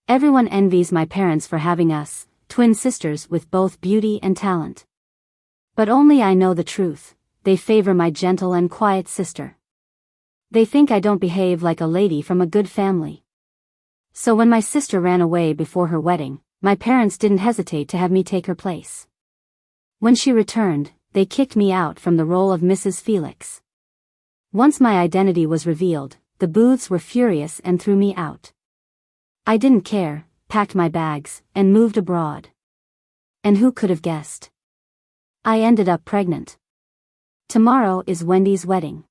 Everyone envies my parents for having us, twin sisters with both beauty and talent. But only I know the truth, they favor my gentle and quiet sister. They think I don't behave like a lady from a good family. So when my sister ran away before her wedding, my parents didn't hesitate to have me take her place. When she returned, they kicked me out from the role of Mrs. Felix. Once my identity was revealed, the Booths were furious and threw me out. I didn't care, packed my bags, and moved abroad. And who could have guessed? I ended up pregnant. Tomorrow is Wendy's wedding.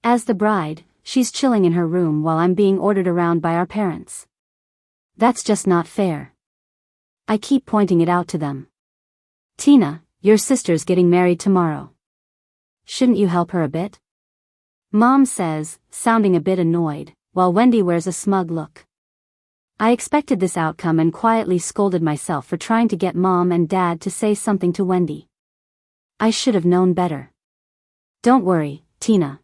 As the bride, she's chilling in her room while I'm being ordered around by our parents. That's just not fair. I keep pointing it out to them. Tina, your sister's getting married tomorrow. Shouldn't you help her a bit? Mom says, sounding a bit annoyed, while Wendy wears a smug look. I expected this outcome and quietly scolded myself for trying to get Mom and Dad to say something to Wendy. I should have known better. Don't worry, Tina.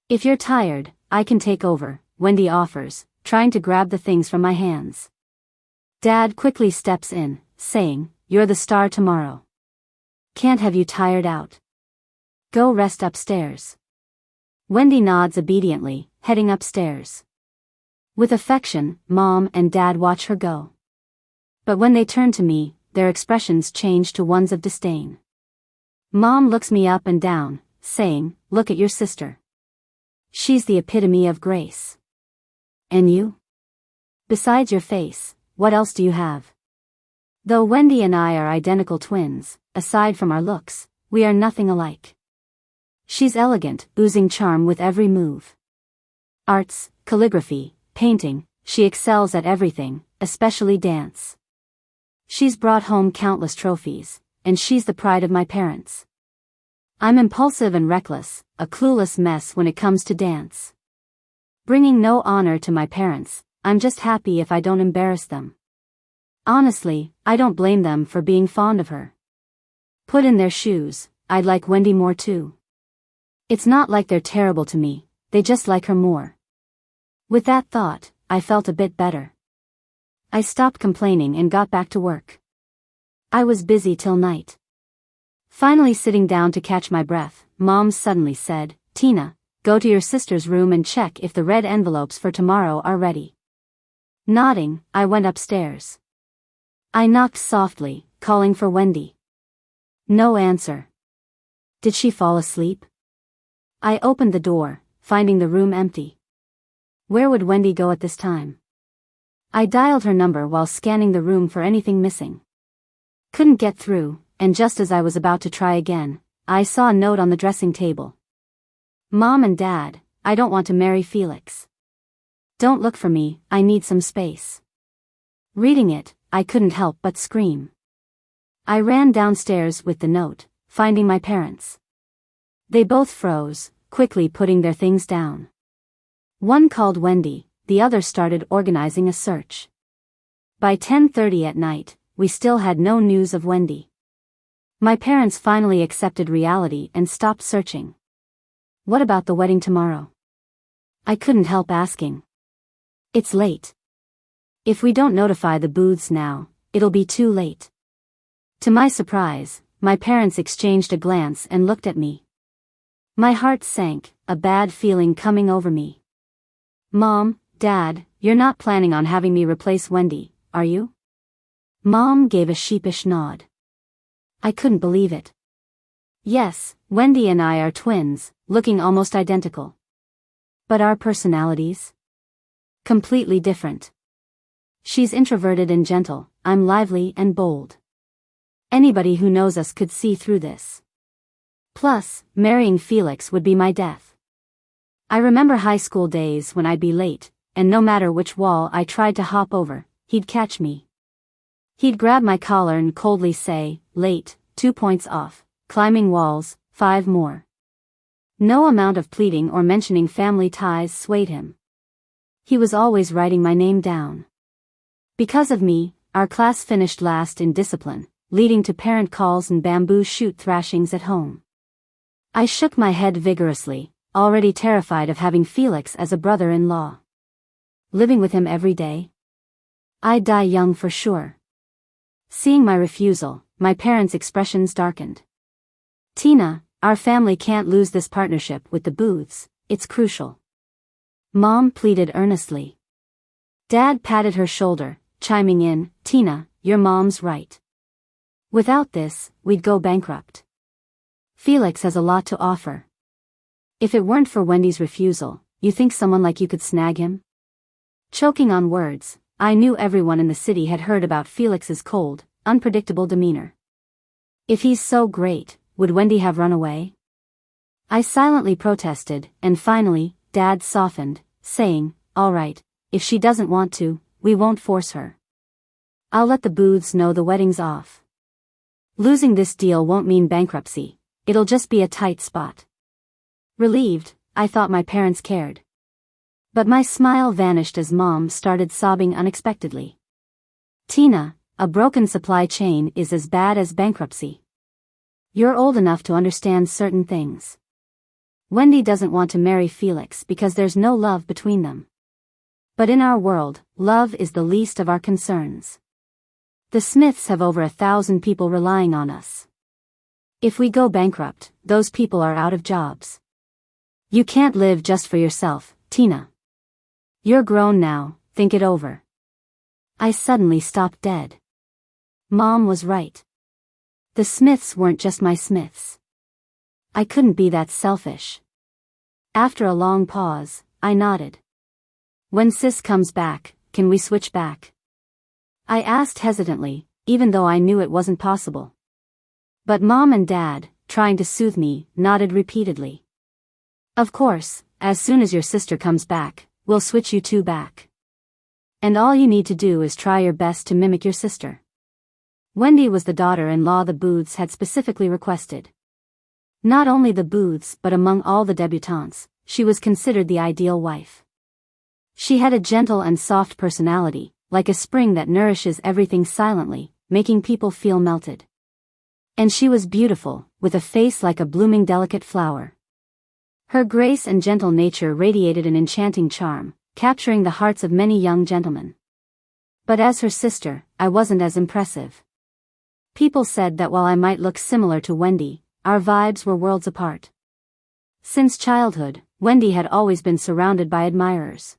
If you're tired, I can take over, Wendy offers, trying to grab the things from my hands. Dad quickly steps in, saying, you're the star tomorrow. Can't have you tired out. Go rest upstairs. Wendy nods obediently, heading upstairs. With affection, Mom and Dad watch her go. But when they turn to me, their expressions change to ones of disdain. Mom looks me up and down, saying, look at your sister. She's the epitome of grace. And you? Besides your face, what else do you have? Though Wendy and I are identical twins, aside from our looks, we are nothing alike. She's elegant, oozing charm with every move. Arts, calligraphy, painting, she excels at everything, especially dance. She's brought home countless trophies, and she's the pride of my parents. I'm impulsive and reckless, a clueless mess when it comes to dance. Bringing no honor to my parents, I'm just happy if I don't embarrass them. Honestly, I don't blame them for being fond of her. Put in their shoes, I'd like Wendy more too. It's not like they're terrible to me, they just like her more. With that thought, I felt a bit better. I stopped complaining and got back to work. I was busy till night. Finally sitting down to catch my breath, Mom suddenly said, Tina, go to your sister's room and check if the red envelopes for tomorrow are ready. Nodding, I went upstairs. I knocked softly, calling for Wendy. No answer. Did she fall asleep? I opened the door, finding the room empty. Where would Wendy go at this time? I dialed her number while scanning the room for anything missing. Couldn't get through, and just as I was about to try again, I saw a note on the dressing table. Mom and Dad, I don't want to marry Felix. Don't look for me, I need some space. Reading it, I couldn't help but scream. I ran downstairs with the note, finding my parents. They both froze, quickly putting their things down. One called Wendy, the other started organizing a search. By 10:30 at night, we still had no news of Wendy. My parents finally accepted reality and stopped searching. What about the wedding tomorrow? I couldn't help asking. It's late. If we don't notify the Booths now, it'll be too late. To my surprise, my parents exchanged a glance and looked at me. My heart sank, a bad feeling coming over me. Mom, Dad, you're not planning on having me replace Wendy, are you? Mom gave a sheepish nod. I couldn't believe it. Yes, Wendy and I are twins, looking almost identical. But our personalities? Completely different. She's introverted and gentle, I'm lively and bold. Anybody who knows us could see through this. Plus, marrying Felix would be my death. I remember high school days when I'd be late, and no matter which wall I tried to hop over, he'd catch me. He'd grab my collar and coldly say, late, 2 points off, climbing walls, 5 more. No amount of pleading or mentioning family ties swayed him. He was always writing my name down. Because of me, our class finished last in discipline, leading to parent calls and bamboo shoot thrashings at home. I shook my head vigorously, already terrified of having Felix as a brother-in-law. Living with him every day? I'd die young for sure. Seeing my refusal, my parents' expressions darkened. Tina, our family can't lose this partnership with the Booths, it's crucial. Mom pleaded earnestly. Dad patted her shoulder, chiming in, Tina, your mom's right. Without this, we'd go bankrupt. Felix has a lot to offer. If it weren't for Wendy's refusal, you think someone like you could snag him? Choking on words, I knew everyone in the city had heard about Felix's cold, unpredictable demeanor. If he's so great, would Wendy have run away? I silently protested, and finally, Dad softened, saying, all right, if she doesn't want to, we won't force her. I'll let the Booths know the wedding's off. Losing this deal won't mean bankruptcy, it'll just be a tight spot. Relieved, I thought my parents cared. But my smile vanished as Mom started sobbing unexpectedly. Tina, a broken supply chain is as bad as bankruptcy. You're old enough to understand certain things. Wendy doesn't want to marry Felix because there's no love between them. But in our world, love is the least of our concerns. The Smiths have over 1,000 people relying on us. If we go bankrupt, those people are out of jobs. You can't live just for yourself, Tina. You're grown now, think it over. I suddenly stopped dead. Mom was right. The Smiths weren't just my Smiths. I couldn't be that selfish. After a long pause, I nodded. When Sis comes back, can we switch back? I asked hesitantly, even though I knew it wasn't possible. But Mom and Dad, trying to soothe me, nodded repeatedly. Of course, as soon as your sister comes back, we'll switch you two back. And all you need to do is try your best to mimic your sister. Wendy was the daughter-in-law the Booths had specifically requested. Not only the Booths but among all the debutantes, she was considered the ideal wife. She had a gentle and soft personality, like a spring that nourishes everything silently, making people feel melted. And she was beautiful, with a face like a blooming delicate flower. Her grace and gentle nature radiated an enchanting charm, capturing the hearts of many young gentlemen. But as her sister, I wasn't as impressive. People said that while I might look similar to Wendy, our vibes were worlds apart. Since childhood, Wendy had always been surrounded by admirers.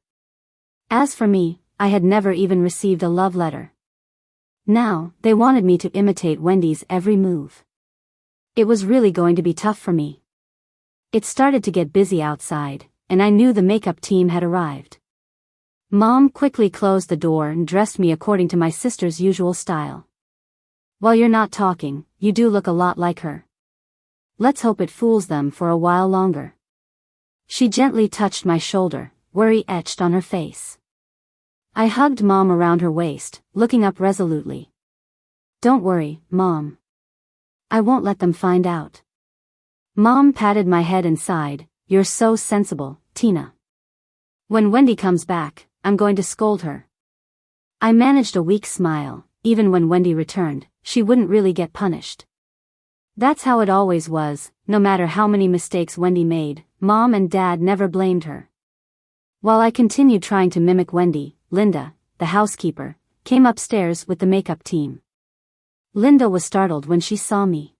As for me, I had never even received a love letter. Now, they wanted me to imitate Wendy's every move. It was really going to be tough for me. It started to get busy outside, and I knew the makeup team had arrived. Mom quickly closed the door and dressed me according to my sister's usual style. While you're not talking, you do look a lot like her. Let's hope it fools them for a while longer. She gently touched my shoulder, worry etched on her face. I hugged Mom around her waist, looking up resolutely. Don't worry, Mom. I won't let them find out. Mom patted my head and sighed, you're so sensible, Tina. When Wendy comes back, I'm going to scold her. I managed a weak smile. Even when Wendy returned, she wouldn't really get punished. That's how it always was, no matter how many mistakes Wendy made, Mom and Dad never blamed her. While I continued trying to mimic Wendy, Linda, the housekeeper, came upstairs with the makeup team. Linda was startled when she saw me.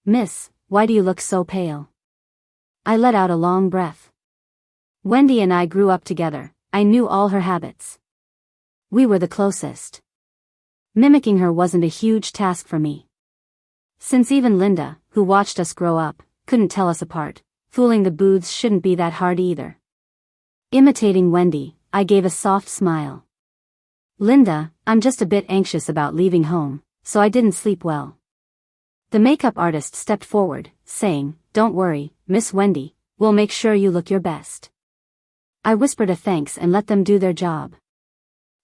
Miss, why do you look so pale? I let out a long breath. Wendy and I grew up together, I knew all her habits. We were the closest. Mimicking her wasn't a huge task for me. Since even Linda, who watched us grow up, couldn't tell us apart, fooling the Booths shouldn't be that hard either. Imitating Wendy, I gave a soft smile. Linda, I'm just a bit anxious about leaving home, so I didn't sleep well. The makeup artist stepped forward, saying, don't worry, Miss Wendy, we'll make sure you look your best. I whispered a thanks and let them do their job.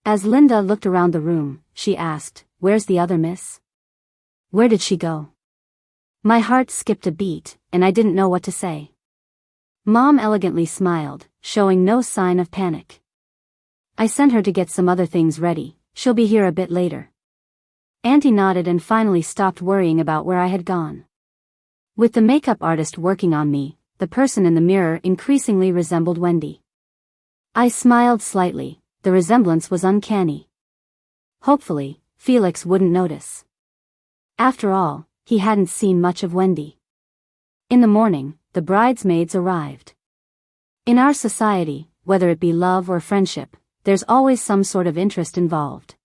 As Linda looked around the room, she asked, where's the other miss? Where did she go? My heart skipped a beat, and I didn't know what to say. Mom elegantly smiled, showing no sign of panic. I sent her to get some other things ready, she'll be here a bit later. Auntie nodded and finally stopped worrying about where I had gone. With the makeup artist working on me, the person in the mirror increasingly resembled Wendy. I smiled slightly, the resemblance was uncanny. Hopefully, Felix wouldn't notice. After all, he hadn't seen much of Wendy. In the morning, the bridesmaids arrived. In our society, whether it be love or friendship, there's always some sort of interest involved.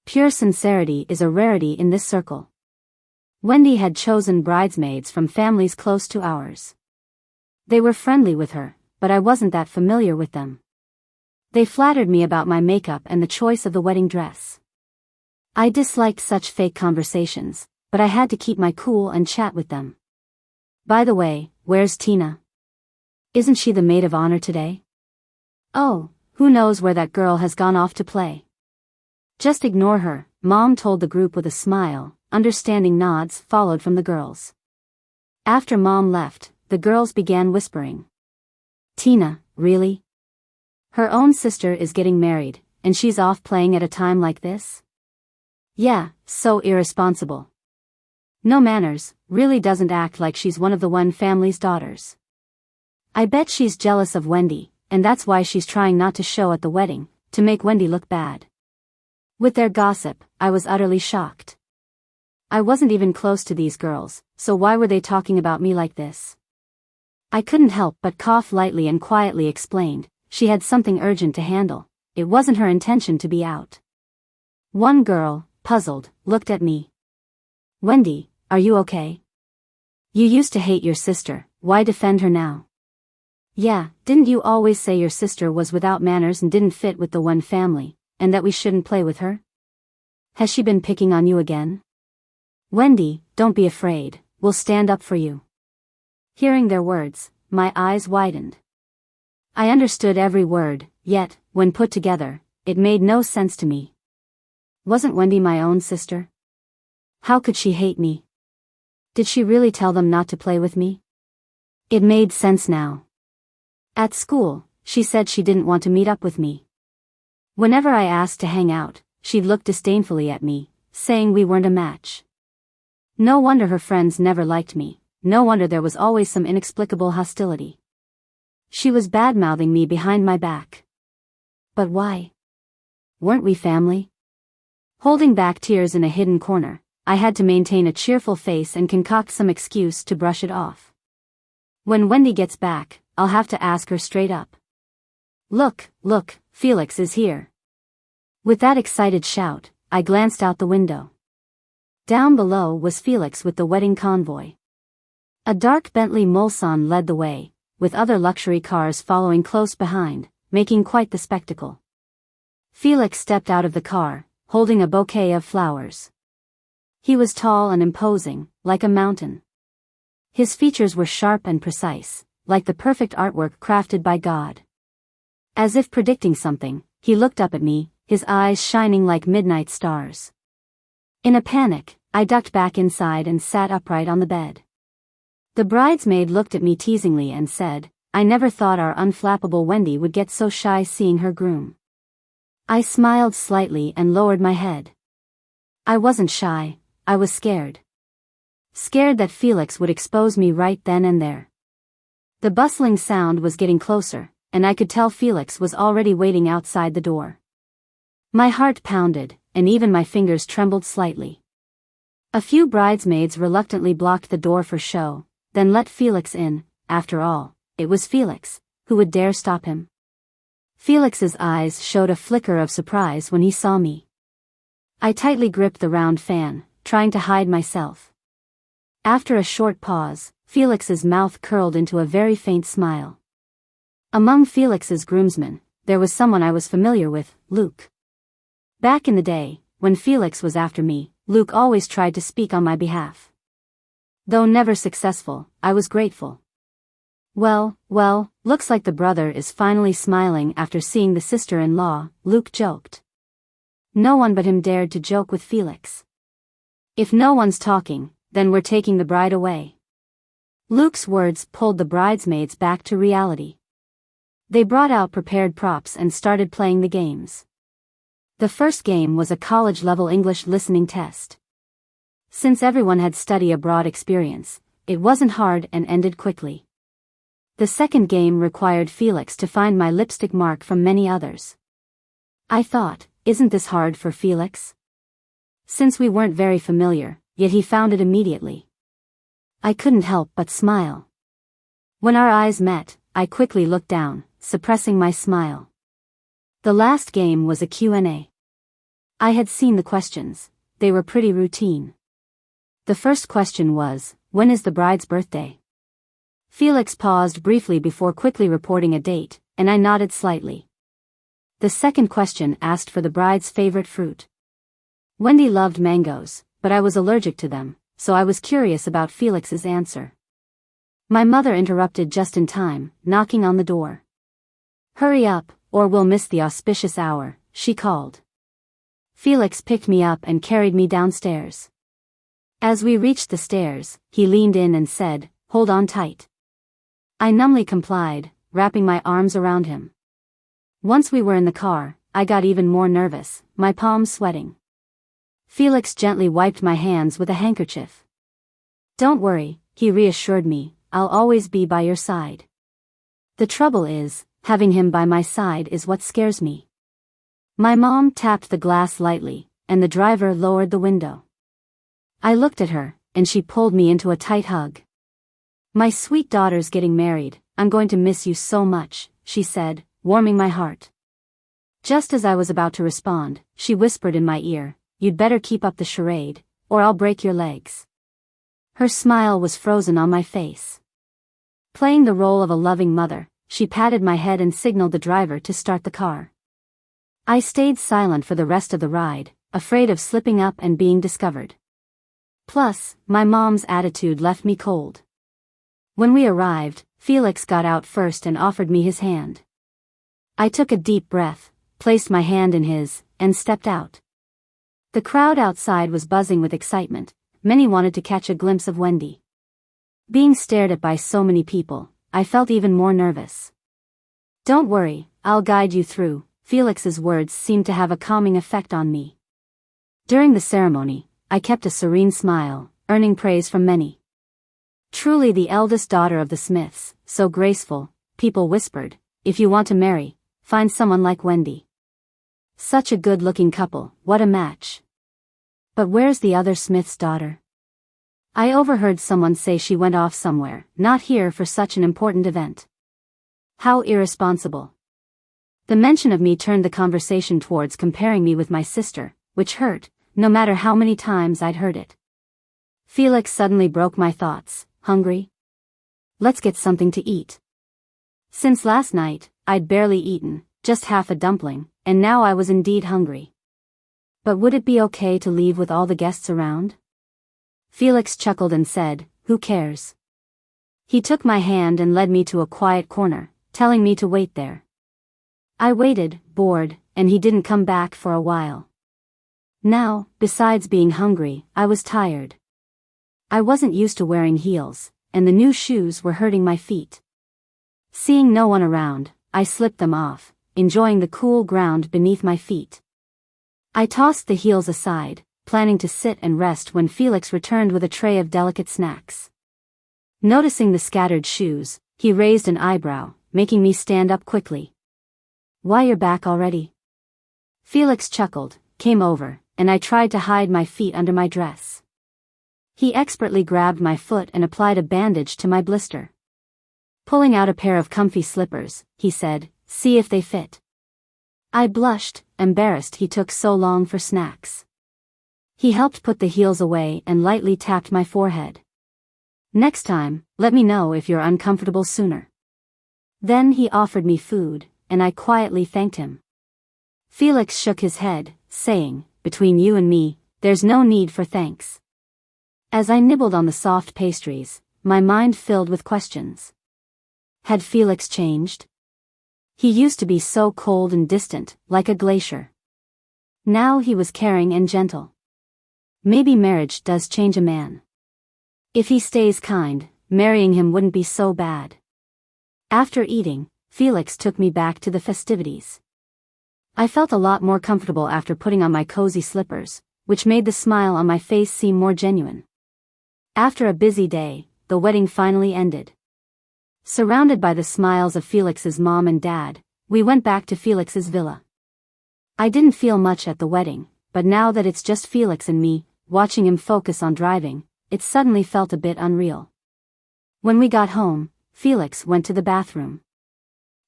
Pure sincerity is a rarity in this circle. Wendy had chosen bridesmaids from families close to ours. They were friendly with her, but I wasn't that familiar with them. They flattered me about my makeup and the choice of the wedding dress. I disliked such fake conversations, but I had to keep my cool and chat with them. By the way, where's Tina? Isn't she the maid of honor today? Oh, who knows where that girl has gone off to play. Just ignore her, Mom told the group with a smile. Understanding nods followed from the girls. After Mom left, the girls began whispering. Tina, really? Her own sister is getting married, and she's off playing at a time like this? Yeah, so irresponsible. No manners, really doesn't act like she's one of the Wen family's daughters. I bet she's jealous of Wendy, and that's why she's trying not to show at the wedding, to make Wendy look bad. With their gossip, I was utterly shocked. I wasn't even close to these girls, so why were they talking about me like this? I couldn't help but cough lightly and quietly explained, she had something urgent to handle, it wasn't her intention to be out. One girl, puzzled, looked at me. Wendy, are you okay? You used to hate your sister, why defend her now? Yeah, didn't you always say your sister was without manners and didn't fit with the Wen family, and that we shouldn't play with her? Has she been picking on you again? Wendy, don't be afraid, we'll stand up for you. Hearing their words, my eyes widened. I understood every word, yet, when put together, it made no sense to me. Wasn't Wendy my own sister? How could she hate me? Did she really tell them not to play with me? It made sense now. At school, she said she didn't want to meet up with me. Whenever I asked to hang out, she'd look disdainfully at me, saying we weren't a match. No wonder her friends never liked me, no wonder there was always some inexplicable hostility. She was bad-mouthing me behind my back. But why? Weren't we family? Holding back tears in a hidden corner, I had to maintain a cheerful face and concoct some excuse to brush it off. When Wendy gets back, I'll have to ask her straight up. Look, Felix is here. With that excited shout, I glanced out the window. Down below was Felix with the wedding convoy. A dark Bentley Mulsanne led the way, with other luxury cars following close behind, making quite the spectacle. Felix stepped out of the car, holding a bouquet of flowers. He was tall and imposing, like a mountain. His features were sharp and precise, like the perfect artwork crafted by God. As if predicting something, he looked up at me, his eyes shining like midnight stars. In a panic, I ducked back inside and sat upright on the bed. The bridesmaid looked at me teasingly and said, I never thought our unflappable Wendy would get so shy seeing her groom. I smiled slightly and lowered my head. I wasn't shy, I was scared. Scared that Felix would expose me right then and there. The bustling sound was getting closer, and I could tell Felix was already waiting outside the door. My heart pounded, and even my fingers trembled slightly. A few bridesmaids reluctantly blocked the door for show, then let Felix in. After all, it was Felix, who would dare stop him? Felix's eyes showed a flicker of surprise when he saw me. I tightly gripped the round fan, trying to hide myself. After a short pause, Felix's mouth curled into a very faint smile. Among Felix's groomsmen, there was someone I was familiar with, Luke. Back in the day, when Felix was after me, Luke always tried to speak on my behalf. Though never successful, I was grateful. Well, looks like the brother is finally smiling after seeing the sister-in-law, Luke joked. No one but him dared to joke with Felix. If no one's talking, then we're taking the bride away. Luke's words pulled the bridesmaids back to reality. They brought out prepared props and started playing the games. The first game was a college-level English listening test. Since everyone had study abroad experience, it wasn't hard and ended quickly. The second game required Felix to find my lipstick mark from many others. I thought, "Isn't this hard for Felix?" Since we weren't very familiar, yet he found it immediately. I couldn't help but smile. When our eyes met, I quickly looked down, suppressing my smile. The last game was a Q&A. I had seen the questions. They were pretty routine. The first question was, "When is the bride's birthday?" Felix paused briefly before quickly reporting a date, and I nodded slightly. The second question asked for the bride's favorite fruit. Wendy loved mangoes, but I was allergic to them, so I was curious about Felix's answer. My mother interrupted just in time, knocking on the door. "Hurry up, or we'll miss the auspicious hour," she called. Felix picked me up and carried me downstairs. As we reached the stairs, he leaned in and said, "Hold on tight." I numbly complied, wrapping my arms around him. Once we were in the car, I got even more nervous, my palms sweating. Felix gently wiped my hands with a handkerchief. "Don't worry," he reassured me, "I'll always be by your side." The trouble is, having him by my side is what scares me. My mom tapped the glass lightly, and the driver lowered the window. I looked at her, and she pulled me into a tight hug. "My sweet daughter's getting married, I'm going to miss you so much," she said, warming my heart. Just as I was about to respond, she whispered in my ear, "You'd better keep up the charade, or I'll break your legs." Her smile was frozen on my face. Playing the role of a loving mother, she patted my head and signaled the driver to start the car. I stayed silent for the rest of the ride, afraid of slipping up and being discovered. Plus, my mom's attitude left me cold. When we arrived, Felix got out first and offered me his hand. I took a deep breath, placed my hand in his, and stepped out. The crowd outside was buzzing with excitement. Many wanted to catch a glimpse of Wendy. Being stared at by so many people, I felt even more nervous. "Don't worry, I'll guide you through," Felix's words seemed to have a calming effect on me. During the ceremony, I kept a serene smile, earning praise from many. Truly the eldest daughter of the Smiths, so graceful, people whispered, "If you want to marry, find someone like Wendy. Such a good-looking couple, what a match." But where's the other Smith's daughter? I overheard someone say she went off somewhere, not here for such an important event. How irresponsible. The mention of me turned the conversation towards comparing me with my sister, which hurt, no matter how many times I'd heard it. Felix suddenly broke my thoughts. "Hungry? Let's get something to eat." Since last night, I'd barely eaten, just half a dumpling, and now I was indeed hungry. But would it be okay to leave with all the guests around? Felix chuckled and said, "Who cares?" He took my hand and led me to a quiet corner, telling me to wait there. I waited, bored, and he didn't come back for a while. Now, besides being hungry, I was tired. I wasn't used to wearing heels, and the new shoes were hurting my feet. Seeing no one around, I slipped them off, enjoying the cool ground beneath my feet. I tossed the heels aside, planning to sit and rest when Felix returned with a tray of delicate snacks. Noticing the scattered shoes, he raised an eyebrow, making me stand up quickly. "Why, you're back already?" Felix chuckled, came over, and I tried to hide my feet under my dress. He expertly grabbed my foot and applied a bandage to my blister. Pulling out a pair of comfy slippers, he said, "See if they fit." I blushed, embarrassed he took so long for snacks. He helped put the heels away and lightly tapped my forehead. "Next time, let me know if you're uncomfortable sooner." Then he offered me food, and I quietly thanked him. Felix shook his head, saying, "Between you and me, there's no need for thanks." As I nibbled on the soft pastries, my mind filled with questions. Had Felix changed? He used to be so cold and distant, like a glacier. Now he was caring and gentle. Maybe marriage does change a man. If he stays kind, marrying him wouldn't be so bad. After eating, Felix took me back to the festivities. I felt a lot more comfortable after putting on my cozy slippers, which made the smile on my face seem more genuine. After a busy day, the wedding finally ended. Surrounded by the smiles of Felix's mom and dad, we went back to Felix's villa. I didn't feel much at the wedding, but now that it's just Felix and me, watching him focus on driving, it suddenly felt a bit unreal. When we got home, Felix went to the bathroom.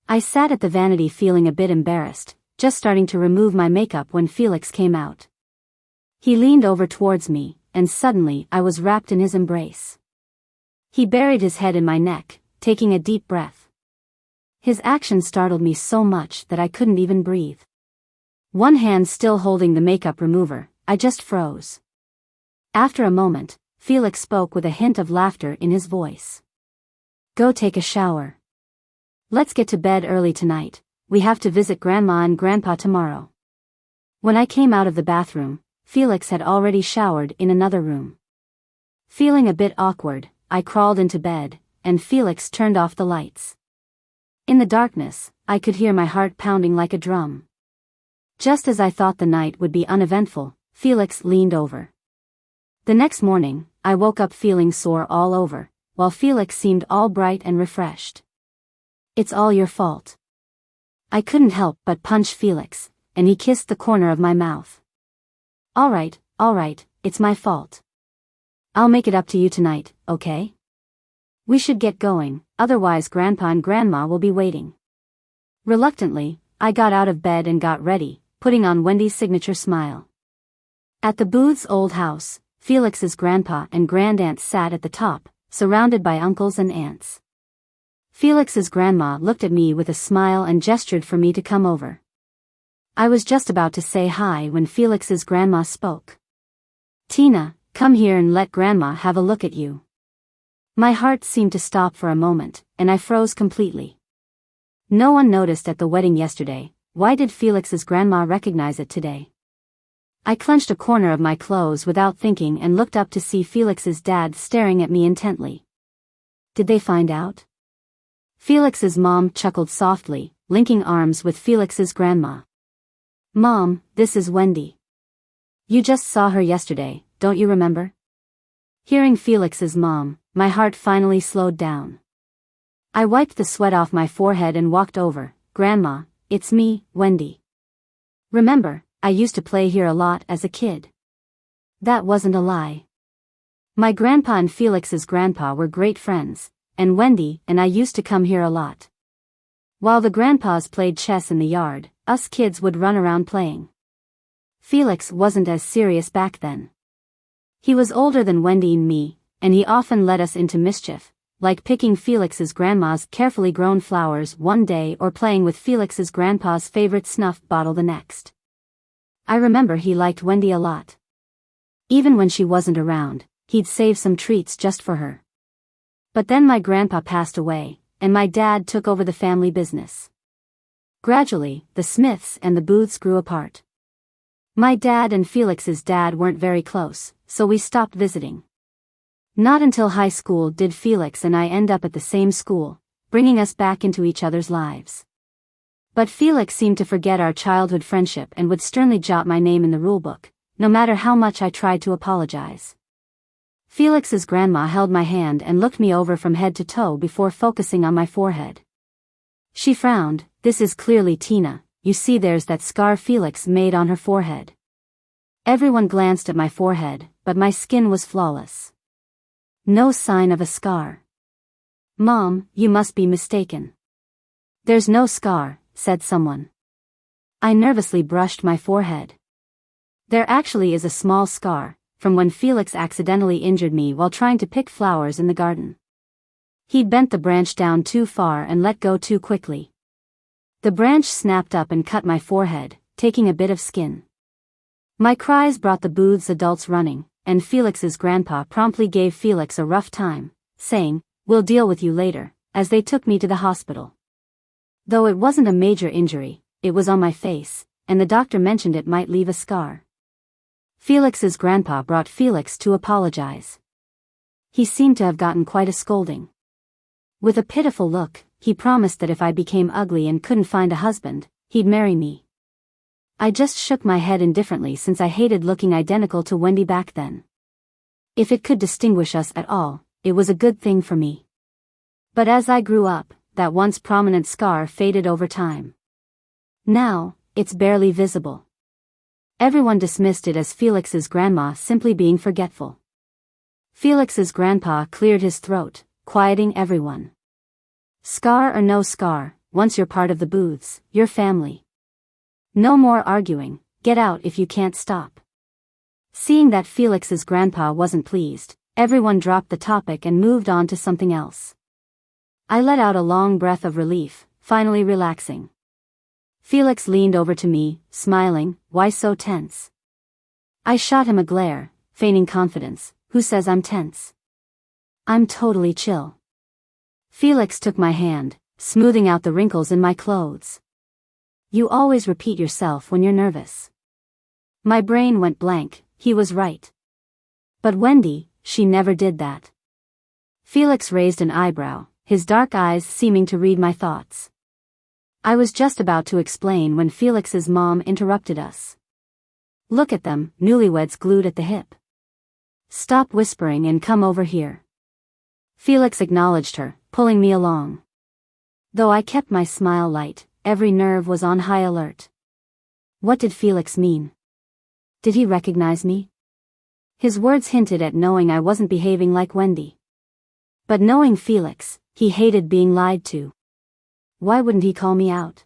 I sat at the vanity feeling a bit embarrassed, just starting to remove my makeup when Felix came out. He leaned over towards me, and suddenly I was wrapped in his embrace. He buried his head in my neck, taking a deep breath. His action startled me so much that I couldn't even breathe. One hand still holding the makeup remover, I just froze. After a moment, Felix spoke with a hint of laughter in his voice. "Go take a shower. Let's get to bed early tonight, we have to visit Grandma and Grandpa tomorrow." When I came out of the bathroom, Felix had already showered in another room. Feeling a bit awkward, I crawled into bed, and Felix turned off the lights. In the darkness, I could hear my heart pounding like a drum. Just as I thought the night would be uneventful, Felix leaned over. The next morning, I woke up feeling sore all over, while Felix seemed all bright and refreshed. "It's all your fault." I couldn't help but punch Felix, and he kissed the corner of my mouth. All right, it's my fault. I'll make it up to you tonight, okay? We should get going, otherwise Grandpa and Grandma will be waiting." Reluctantly, I got out of bed and got ready, putting on Wendy's signature smile. At the Booths' old house, Felix's grandpa and grandaunt sat at the top, surrounded by uncles and aunts. Felix's grandma looked at me with a smile and gestured for me to come over. I was just about to say hi when Felix's grandma spoke. "Tina, come here and let Grandma have a look at you." My heart seemed to stop for a moment, and I froze completely. No one noticed at the wedding yesterday. Why did Felix's grandma recognize it today? I clenched a corner of my clothes without thinking and looked up to see Felix's dad staring at me intently. Did they find out? Felix's mom chuckled softly, linking arms with Felix's grandma. "Mom, this is Wendy. You just saw her yesterday, don't you remember?" Hearing Felix's mom, my heart finally slowed down. I wiped the sweat off my forehead and walked over. "Grandma, it's me, Wendy. Remember, I used to play here a lot as a kid." That wasn't a lie. My grandpa and Felix's grandpa were great friends, and Wendy and I used to come here a lot. While the grandpas played chess in the yard, us kids would run around playing. Felix wasn't as serious back then. He was older than Wendy and me, and he often led us into mischief, like picking Felix's grandma's carefully grown flowers one day or playing with Felix's grandpa's favorite snuff bottle the next. I remember he liked Wendy a lot. Even when she wasn't around, he'd save some treats just for her. But then my grandpa passed away, and my dad took over the family business. Gradually, the Smiths and the Booths grew apart. My dad and Felix's dad weren't very close, so we stopped visiting. Not until high school did Felix and I end up at the same school, bringing us back into each other's lives. But Felix seemed to forget our childhood friendship and would sternly jot my name in the rulebook, no matter how much I tried to apologize. Felix's grandma held my hand and looked me over from head to toe before focusing on my forehead. She frowned. "This is clearly Tina, you see there's that scar Felix made on her forehead." Everyone glanced at my forehead, but my skin was flawless. No sign of a scar. "Mom, you must be mistaken. There's no scar," said someone. I nervously brushed my forehead. There actually is a small scar, from when Felix accidentally injured me while trying to pick flowers in the garden. He'd bent the branch down too far and let go too quickly. The branch snapped up and cut my forehead, taking a bit of skin. My cries brought the Booths adults running, and Felix's grandpa promptly gave Felix a rough time, saying, "We'll deal with you later," as they took me to the hospital. Though it wasn't a major injury, it was on my face, and the doctor mentioned it might leave a scar. Felix's grandpa brought Felix to apologize. He seemed to have gotten quite a scolding. With a pitiful look, he promised that if I became ugly and couldn't find a husband, he'd marry me. I just shook my head indifferently since I hated looking identical to Wendy back then. If it could distinguish us at all, it was a good thing for me. But as I grew up, that once prominent scar faded over time. Now, it's barely visible. Everyone dismissed it as Felix's grandma simply being forgetful. Felix's grandpa cleared his throat, quieting everyone. Scar or no scar, once you're part of the Booths, you're family. No more arguing, get out if you can't stop. Seeing that Felix's grandpa wasn't pleased, everyone dropped the topic and moved on to something else. I let out a long breath of relief, finally relaxing. Felix leaned over to me, smiling, "Why so tense?" I shot him a glare, feigning confidence. "Who says I'm tense? I'm totally chill." Felix took my hand, smoothing out the wrinkles in my clothes. "You always repeat yourself when you're nervous." My brain went blank, he was right. But Wendy, she never did that. Felix raised an eyebrow, his dark eyes seeming to read my thoughts. I was just about to explain when Felix's mom interrupted us. "Look at them, newlyweds glued at the hip. Stop whispering and come over here." Felix acknowledged her, pulling me along. Though I kept my smile light, every nerve was on high alert. What did Felix mean? Did he recognize me? His words hinted at knowing I wasn't behaving like Wendy. But knowing Felix, he hated being lied to. Why wouldn't he call me out?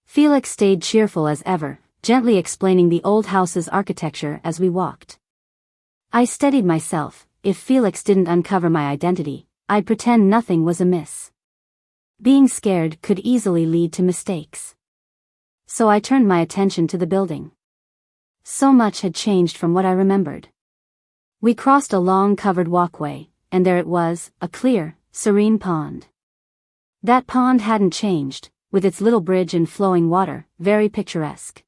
Felix stayed cheerful as ever, gently explaining the old house's architecture as we walked. I steadied myself. If Felix didn't uncover my identity, I'd pretend nothing was amiss. Being scared could easily lead to mistakes. So I turned my attention to the building. So much had changed from what I remembered. We crossed a long covered walkway, and there it was, a clear, serene pond. That pond hadn't changed, with its little bridge and flowing water, very picturesque.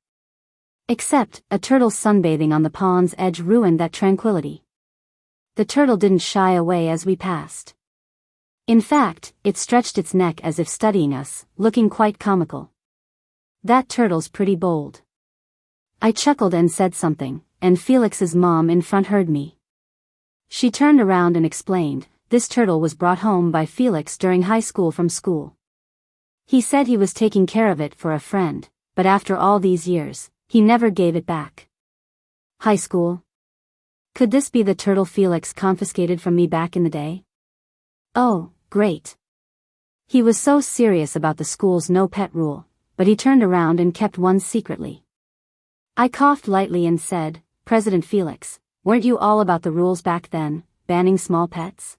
Except, a turtle sunbathing on the pond's edge ruined that tranquility. The turtle didn't shy away as we passed. In fact, it stretched its neck as if studying us, looking quite comical. "That turtle's pretty bold." I chuckled and said something, and Felix's mom in front heard me. She turned around and explained, "This turtle was brought home by Felix during high school from school. He said he was taking care of it for a friend, but after all these years, he never gave it back." High school? Could this be the turtle Felix confiscated from me back in the day? Oh, great. He was so serious about the school's no pet rule, but he turned around and kept one secretly. I coughed lightly and said, "President Felix, weren't you all about the rules back then, banning small pets?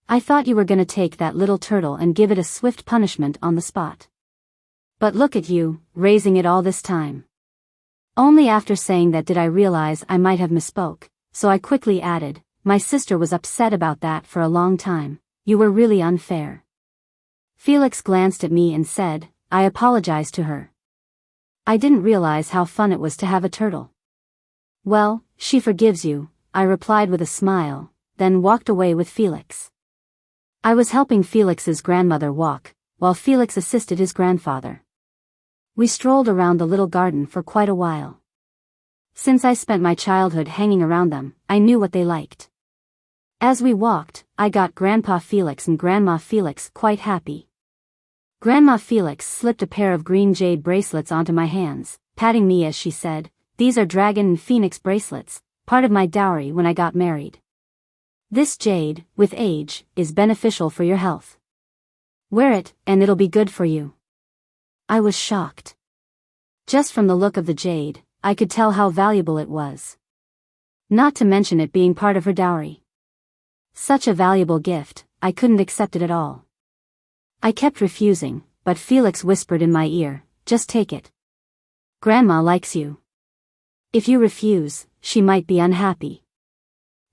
I thought you were gonna take that little turtle and give it a swift punishment on the spot. But look at you, raising it all this time." Only after saying that did I realize I might have misspoke, so I quickly added, "My sister was upset about that for a long time. You were really unfair." Felix glanced at me and said, "I apologize to her. I didn't realize how fun it was to have a turtle." "Well, she forgives you," I replied with a smile, then walked away with Felix. I was helping Felix's grandmother walk, while Felix assisted his grandfather. We strolled around the little garden for quite a while. Since I spent my childhood hanging around them, I knew what they liked. As we walked, I got Grandpa Felix and Grandma Felix quite happy. Grandma Felix slipped a pair of green jade bracelets onto my hands, patting me as she said, "These are dragon and phoenix bracelets, part of my dowry when I got married. This jade, with age, is beneficial for your health. Wear it, and it'll be good for you." I was shocked. Just from the look of the jade, I could tell how valuable it was. Not to mention it being part of her dowry. Such a valuable gift, I couldn't accept it at all. I kept refusing, but Felix whispered in my ear, "Just take it. Grandma likes you. If you refuse, she might be unhappy."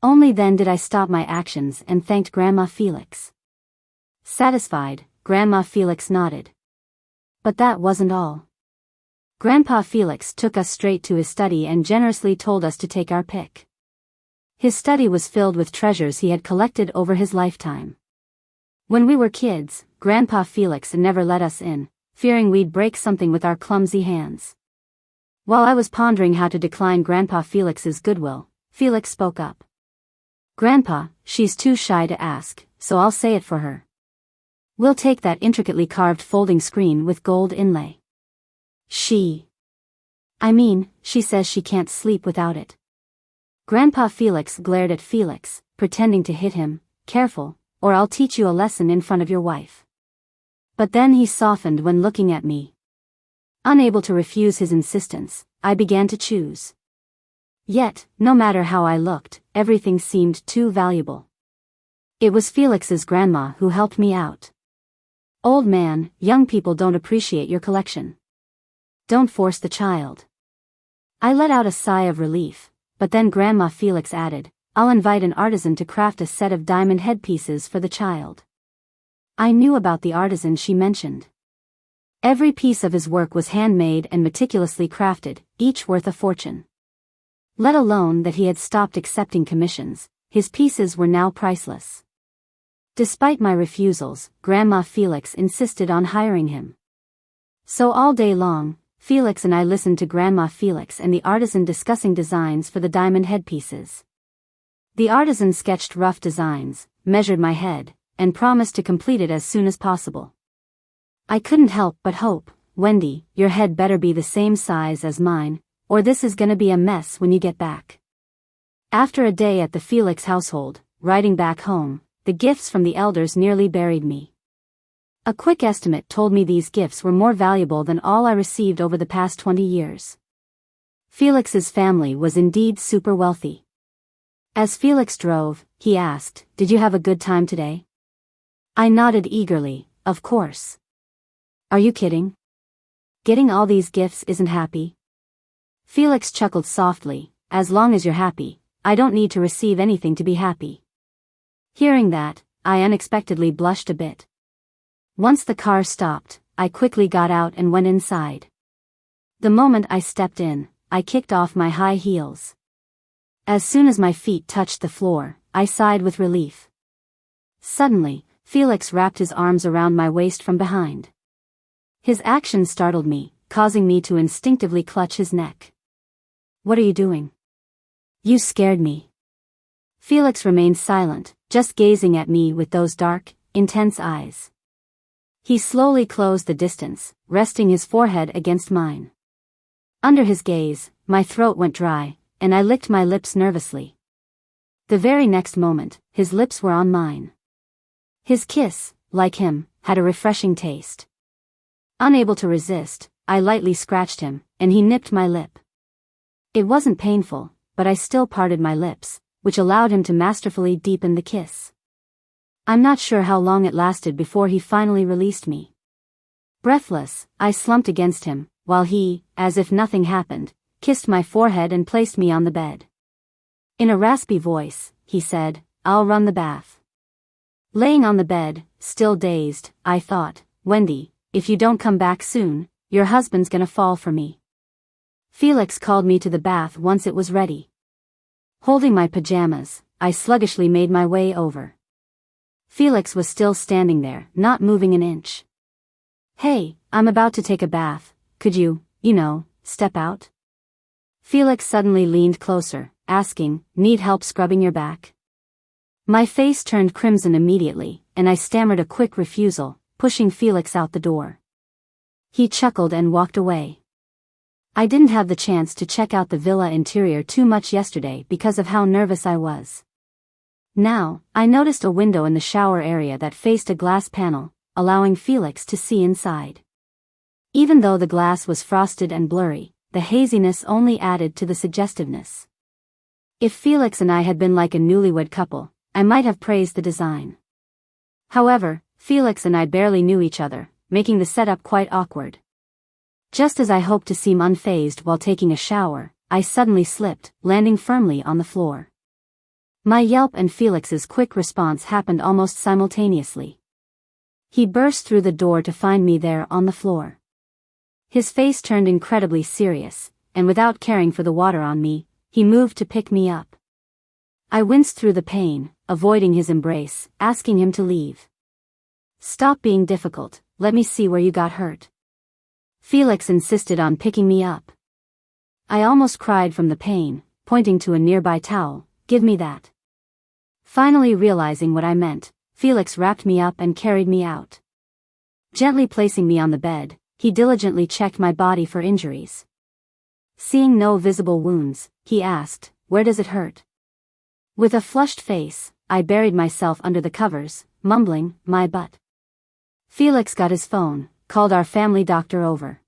Only then did I stop my actions and thanked Grandma Felix. Satisfied, Grandma Felix nodded. But that wasn't all. Grandpa Felix took us straight to his study and generously told us to take our pick. His study was filled with treasures he had collected over his lifetime. When we were kids, Grandpa Felix never let us in, fearing we'd break something with our clumsy hands. While I was pondering how to decline Grandpa Felix's goodwill, Felix spoke up. "Grandpa, she's too shy to ask, so I'll say it for her. We'll take that intricately carved folding screen with gold inlay. She says she can't sleep without it. Grandpa Felix glared at Felix, pretending to hit him. Careful, or I'll teach you a lesson in front of your wife. But then he softened when looking at me. Unable to refuse his insistence, I began to choose. Yet, no matter how I looked, everything seemed too valuable. It was Felix's grandma who helped me out. Old man, young people don't appreciate your collection. Don't force the child. I let out a sigh of relief, but then Grandma Felix added, I'll invite an artisan to craft a set of diamond headpieces for the child. I knew about the artisan she mentioned. Every piece of his work was handmade and meticulously crafted, each worth a fortune. Let alone that he had stopped accepting commissions, his pieces were now priceless. Despite my refusals, Grandma Felix insisted on hiring him. So all day long, Felix and I listened to Grandma Felix and the artisan discussing designs for the diamond headpieces. The artisan sketched rough designs, measured my head, and promised to complete it as soon as possible. I couldn't help but hope, Wendy, your head better be the same size as mine, or this is gonna be a mess when you get back. After a day at the Felix household, riding back home, the gifts from the elders nearly buried me. A quick estimate told me these gifts were more valuable than all I received over the past 20 years. Felix's family was indeed super wealthy. As Felix drove, he asked, Did you have a good time today? I nodded eagerly, of course. Are you kidding? Getting all these gifts isn't happy? Felix chuckled softly, As long as you're happy, I don't need to receive anything to be happy. Hearing that, I unexpectedly blushed a bit. Once the car stopped, I quickly got out and went inside. The moment I stepped in, I kicked off my high heels. As soon as my feet touched the floor, I sighed with relief. Suddenly, Felix wrapped his arms around my waist from behind. His action startled me, causing me to instinctively clutch his neck. What are you doing? You scared me. Felix remained silent, just gazing at me with those dark, intense eyes. He slowly closed the distance, resting his forehead against mine. Under his gaze, my throat went dry, and I licked my lips nervously. The very next moment, his lips were on mine. His kiss, like him, had a refreshing taste. Unable to resist, I lightly scratched him, and he nipped my lip. It wasn't painful, but I still parted my lips, which allowed him to masterfully deepen the kiss. I'm not sure how long it lasted before he finally released me. Breathless, I slumped against him, while he, as if nothing happened, kissed my forehead and placed me on the bed. In a raspy voice, he said, I'll run the bath. Laying on the bed, still dazed, I thought, Wendy, if you don't come back soon, your husband's gonna fall for me. Felix called me to the bath once it was ready. Holding my pajamas, I sluggishly made my way over. Felix was still standing there, not moving an inch. Hey, I'm about to take a bath, could you, step out? Felix suddenly leaned closer, asking, Need help scrubbing your back? My face turned crimson immediately, and I stammered a quick refusal, pushing Felix out the door. He chuckled and walked away. I didn't have the chance to check out the villa interior too much yesterday because of how nervous I was. Now, I noticed a window in the shower area that faced a glass panel, allowing Felix to see inside. Even though the glass was frosted and blurry, the haziness only added to the suggestiveness. If Felix and I had been like a newlywed couple, I might have praised the design. However, Felix and I barely knew each other, making the setup quite awkward. Just as I hoped to seem unfazed while taking a shower, I suddenly slipped, landing firmly on the floor. My yelp and Felix's quick response happened almost simultaneously. He burst through the door to find me there on the floor. His face turned incredibly serious, and without caring for the water on me, he moved to pick me up. I winced through the pain, avoiding his embrace, asking him to leave. Stop being difficult, let me see where you got hurt. Felix insisted on picking me up. I almost cried from the pain, pointing to a nearby towel, Give me that. Finally realizing what I meant, Felix wrapped me up and carried me out. Gently placing me on the bed, he diligently checked my body for injuries. Seeing no visible wounds, he asked, "Where does it hurt?" With a flushed face, I buried myself under the covers, mumbling, "My butt." Felix got his phone, called our family doctor over.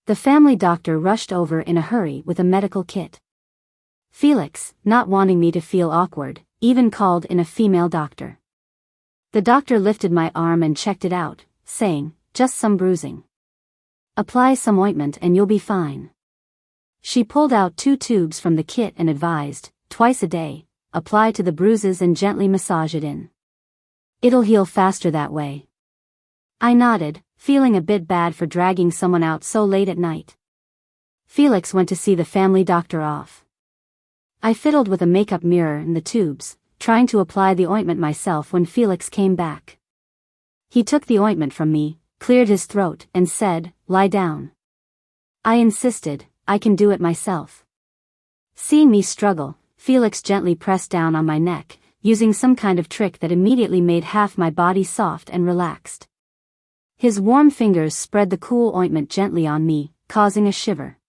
The family doctor rushed over in a hurry with a medical kit. Felix, not wanting me to feel awkward, even called in a female doctor. The doctor lifted my arm and checked it out, saying, "Just some bruising. Apply some ointment and you'll be fine." She pulled out 2 tubes from the kit and advised, "Twice a day, apply to the bruises and gently massage it in. It'll heal faster that way." I nodded, feeling a bit bad for dragging someone out so late at night. Felix went to see the family doctor off. I fiddled with a makeup mirror and the tubes, trying to apply the ointment myself when Felix came back. He took the ointment from me, cleared his throat, and said, "Lie down." I insisted, "I can do it myself." Seeing me struggle, Felix gently pressed down on my neck, using some kind of trick that immediately made half my body soft and relaxed. His warm fingers spread the cool ointment gently on me, causing a shiver.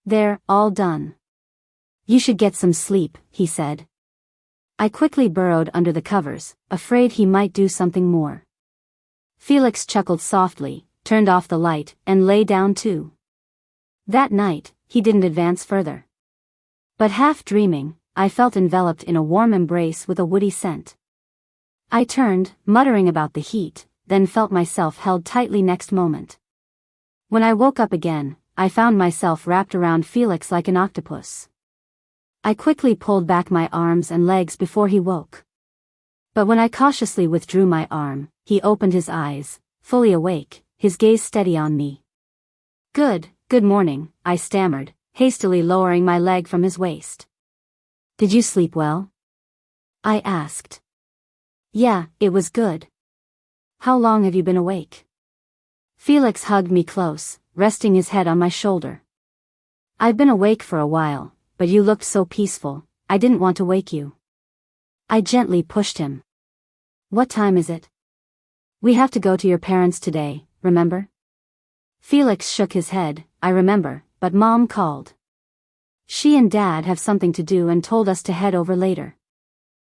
"There, all done. You should get some sleep," he said. I quickly burrowed under the covers, afraid he might do something more. Felix chuckled softly, turned off the light, and lay down too. That night, he didn't advance further. But half dreaming, I felt enveloped in a warm embrace with a woody scent. I turned, muttering about the heat, then felt myself held tightly next moment. When I woke up again, I found myself wrapped around Felix like an octopus. I quickly pulled back my arms and legs before he woke. But when I cautiously withdrew my arm, he opened his eyes, fully awake, his gaze steady on me. Good morning," I stammered, hastily lowering my leg from his waist. "Did you sleep well?" I asked. "Yeah, it was good. How long have you been awake?" Felix hugged me close, resting his head on my shoulder. "I've been awake for a while, but you looked so peaceful, I didn't want to wake you." I gently pushed him. "What time is it?" "We have to go to your parents today, remember?" Felix shook his head. "I remember, but Mom called. She and Dad have something to do and told us to head over later."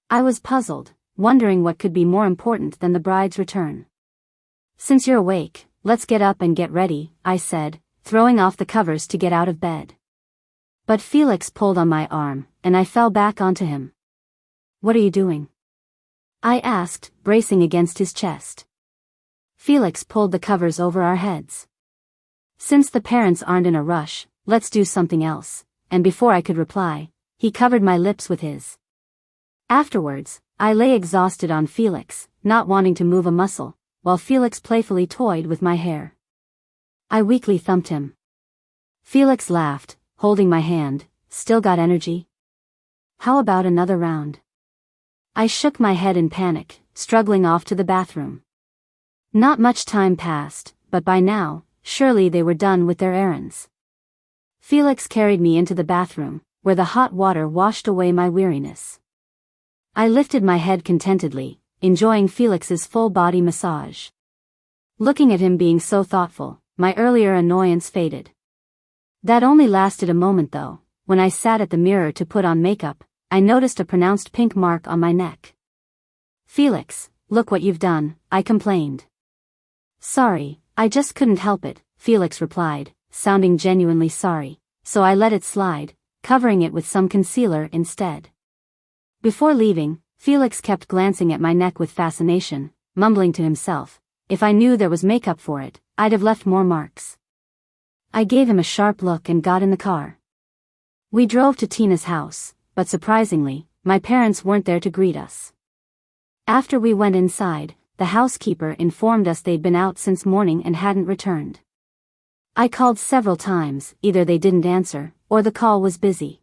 I was puzzled, wondering what could be more important than the bride's return. "Since you're awake, let's get up and get ready," I said, throwing off the covers to get out of bed. But Felix pulled on my arm, and I fell back onto him. "What are you doing?" I asked, bracing against his chest. Felix pulled the covers over our heads. "Since the parents aren't in a rush, let's do something else," and before I could reply, he covered my lips with his. Afterwards, I lay exhausted on Felix, not wanting to move a muscle, while Felix playfully toyed with my hair. I weakly thumped him. Felix laughed, holding my hand. "Still got energy? How about another round?" I shook my head in panic, struggling off to the bathroom. Not much time passed, but by now, surely they were done with their errands. Felix carried me into the bathroom, where the hot water washed away my weariness. I lifted my head contentedly, enjoying Felix's full-body massage. Looking at him being so thoughtful, my earlier annoyance faded. That only lasted a moment though. When I sat at the mirror to put on makeup, I noticed a pronounced pink mark on my neck. "Felix, look what you've done," I complained. "Sorry, I just couldn't help it," Felix replied, sounding genuinely sorry, so I let it slide, covering it with some concealer instead. Before leaving, Felix kept glancing at my neck with fascination, mumbling to himself, "If I knew there was makeup for it, I'd have left more marks." I gave him a sharp look and got in the car. We drove to Tina's house, but surprisingly, my parents weren't there to greet us. After we went inside, the housekeeper informed us they'd been out since morning and hadn't returned. I called several times, either they didn't answer, or the call was busy.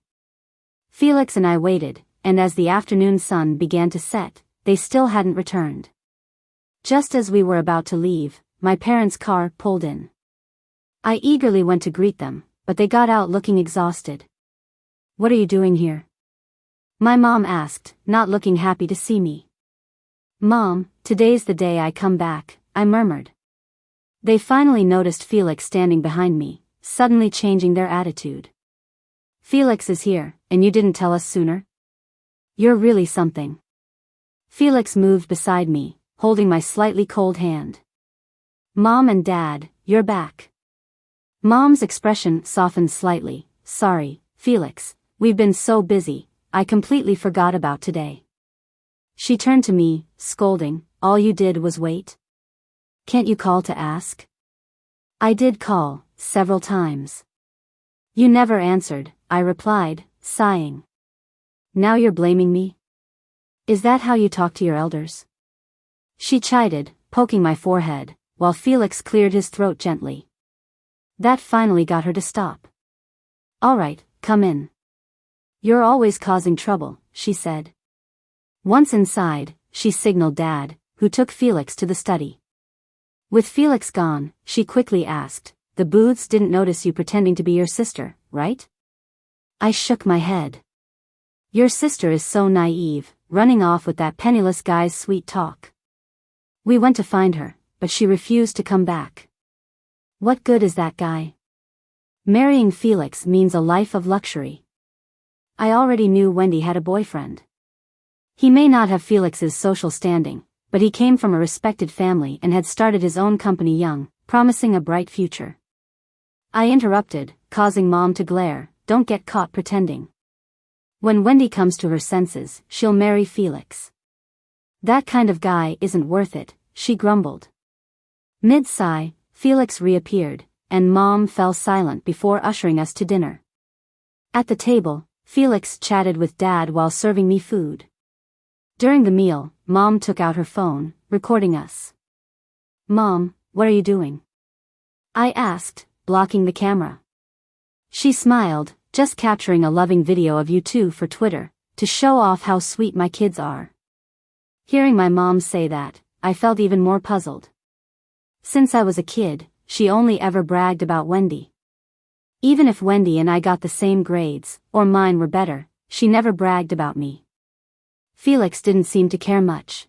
Felix and I waited, and as the afternoon sun began to set, they still hadn't returned. Just as we were about to leave, my parents' car pulled in. I eagerly went to greet them, but they got out looking exhausted. "What are you doing here?" my mom asked, not looking happy to see me. "Mom, today's the day I come back," I murmured. They finally noticed Felix standing behind me, suddenly changing their attitude. Felix is here, and you didn't tell us sooner? You're really something. Felix moved beside me, holding my slightly cold hand. Mom and Dad, you're back. Mom's expression softened slightly. Sorry, Felix, we've been so busy, I completely forgot about today. She turned to me, scolding, all you did was wait? Can't you call to ask? I did call, several times. You never answered, I replied, sighing. Now you're blaming me? Is that how you talk to your elders? She chided, poking my forehead, while Felix cleared his throat gently. That finally got her to stop. All right, come in. You're always causing trouble, she said. Once inside, she signaled Dad, who took Felix to the study. With Felix gone, she quickly asked, the Booths didn't notice you pretending to be your sister, right? I shook my head. Your sister is so naive, running off with that penniless guy's sweet talk. We went to find her, but she refused to come back. What good is that guy? Marrying Felix means a life of luxury. I already knew Wendy had a boyfriend. He may not have Felix's social standing, but he came from a respected family and had started his own company young, promising a bright future. I interrupted, causing Mom to glare, don't get caught pretending. When Wendy comes to her senses, she'll marry Felix. That kind of guy isn't worth it, she grumbled. Mid-sigh, Felix reappeared, and Mom fell silent before ushering us to dinner. At the table, Felix chatted with Dad while serving me food. During the meal, Mom took out her phone, recording us. Mom, what are you doing? I asked, blocking the camera. She smiled, just capturing a loving video of you two for Twitter, to show off how sweet my kids are. Hearing my mom say that, I felt even more puzzled. Since I was a kid, she only ever bragged about Wendy. Even if Wendy and I got the same grades, or mine were better, she never bragged about me. Felix didn't seem to care much.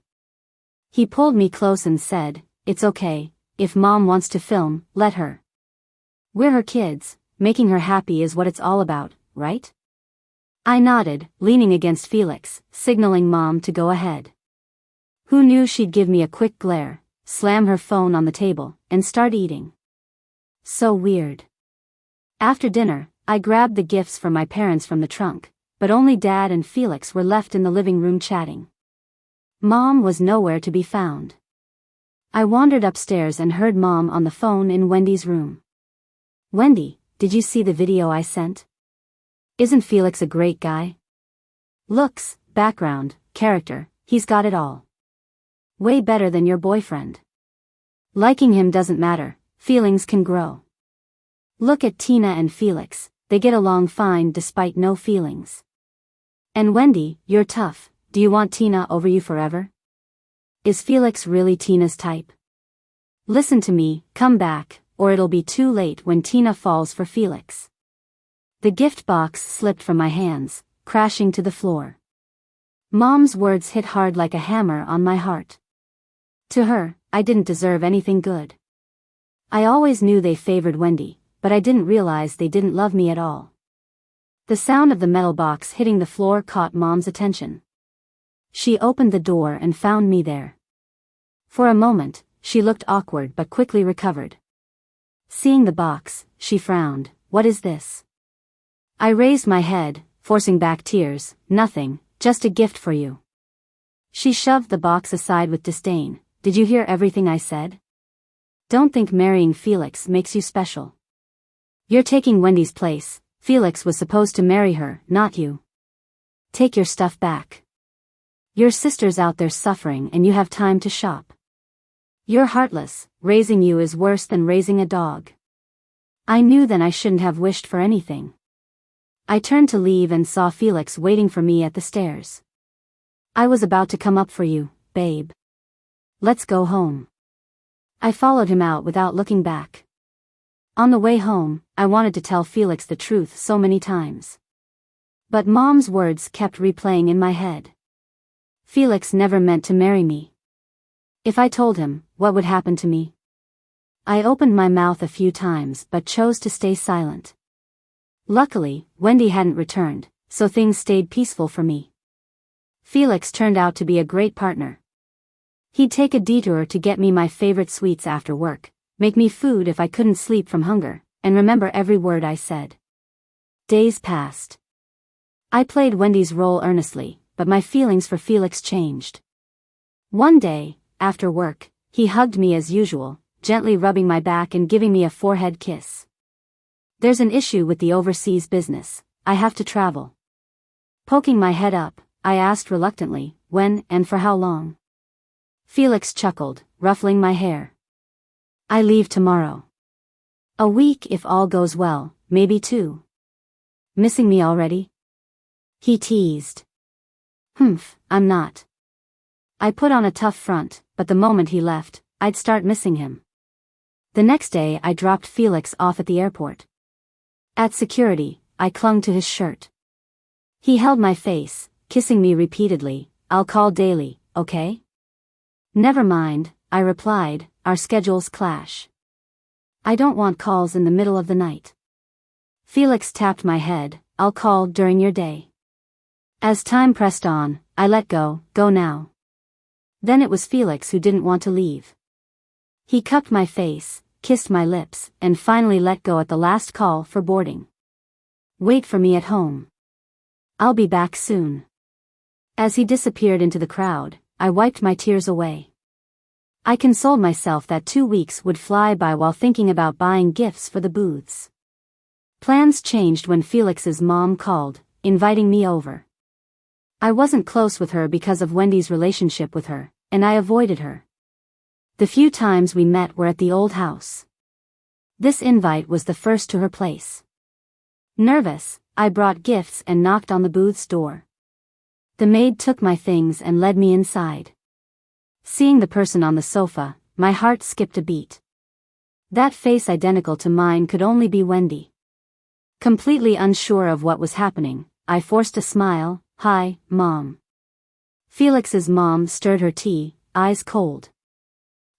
He pulled me close and said, it's okay, if Mom wants to film, let her. We're her kids, making her happy is what it's all about, right? I nodded, leaning against Felix, signaling Mom to go ahead. Who knew she'd give me a quick glare, slam her phone on the table, and start eating? So weird. After dinner, I grabbed the gifts for my parents from the trunk, but only Dad and Felix were left in the living room chatting. Mom was nowhere to be found. I wandered upstairs and heard Mom on the phone in Wendy's room. Wendy, did you see the video I sent? Isn't Felix a great guy? Looks, background, character, he's got it all. Way better than your boyfriend. Liking him doesn't matter, feelings can grow. Look at Tina and Felix, they get along fine despite no feelings. And Wendy, you're tough, do you want Tina over you forever? Is Felix really Tina's type? Listen to me, come back, or it'll be too late when Tina falls for Felix. The gift box slipped from my hands, crashing to the floor. Mom's words hit hard like a hammer on my heart. To her, I didn't deserve anything good. I always knew they favored Wendy, but I didn't realize they didn't love me at all. The sound of the metal box hitting the floor caught Mom's attention. She opened the door and found me there. For a moment, she looked awkward but quickly recovered. Seeing the box, she frowned. What is this? I raised my head, forcing back tears. Nothing, just a gift for you. She shoved the box aside with disdain. Did you hear everything I said? Don't think marrying Felix makes you special. You're taking Wendy's place. Felix was supposed to marry her, not you. Take your stuff back. Your sister's out there suffering and you have time to shop. You're heartless, raising you is worse than raising a dog. I knew then I shouldn't have wished for anything. I turned to leave and saw Felix waiting for me at the stairs. I was about to come up for you, babe. Let's go home. I followed him out without looking back. On the way home, I wanted to tell Felix the truth so many times. But Mom's words kept replaying in my head. Felix never meant to marry me. If I told him, what would happen to me? I opened my mouth a few times but chose to stay silent. Luckily, Wendy hadn't returned, so things stayed peaceful for me. Felix turned out to be a great partner. He'd take a detour to get me my favorite sweets after work, make me food if I couldn't sleep from hunger, and remember every word I said. Days passed. I played Wendy's role earnestly, but my feelings for Felix changed. One day, after work, he hugged me as usual, gently rubbing my back and giving me a forehead kiss. There's an issue with the overseas business, I have to travel. Poking my head up, I asked reluctantly, when and for how long? Felix chuckled, ruffling my hair. I leave tomorrow. A week if all goes well, maybe 2. Missing me already? He teased. I'm not. I put on a tough front, but the moment he left, I'd start missing him. The next day I dropped Felix off at the airport. At security, I clung to his shirt. He held my face, kissing me repeatedly. I'll call daily, okay? Never mind, I replied, our schedules clash. I don't want calls in the middle of the night. Felix tapped my head, I'll call during your day. As time pressed on, I let go now. Then it was Felix who didn't want to leave. He cupped my face, kissed my lips, and finally let go at the last call for boarding. Wait for me at home. I'll be back soon. As he disappeared into the crowd, I wiped my tears away. I consoled myself that 2 weeks would fly by while thinking about buying gifts for the booths. Plans changed when Felix's mom called, inviting me over. I wasn't close with her because of Wendy's relationship with her, and I avoided her. The few times we met were at the old house. This invite was the first to her place. Nervous, I brought gifts and knocked on the booth's door. The maid took my things and led me inside. Seeing the person on the sofa, my heart skipped a beat. That face identical to mine could only be Wendy. Completely unsure of what was happening, I forced a smile. Hi, Mom. Felix's mom stirred her tea, eyes cold.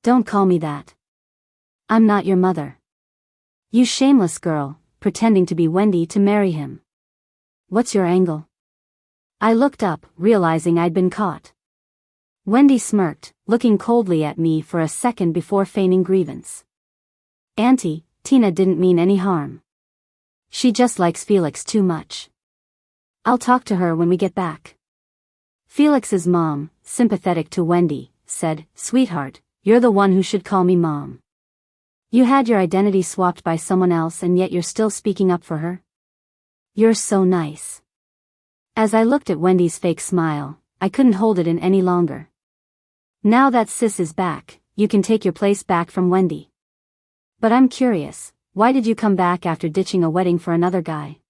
Don't call me that. I'm not your mother. You shameless girl, pretending to be Wendy to marry him. What's your angle? I looked up, realizing I'd been caught. Wendy smirked, looking coldly at me for a second before feigning grievance. Auntie, Tina didn't mean any harm. She just likes Felix too much. I'll talk to her when we get back. Felix's mom, sympathetic to Wendy, said, Sweetheart, you're the one who should call me Mom. You had your identity swapped by someone else and yet you're still speaking up for her? You're so nice. As I looked at Wendy's fake smile, I couldn't hold it in any longer. Now that sis is back, you can take your place back from Wendy. But I'm curious, why did you come back after ditching a wedding for another guy?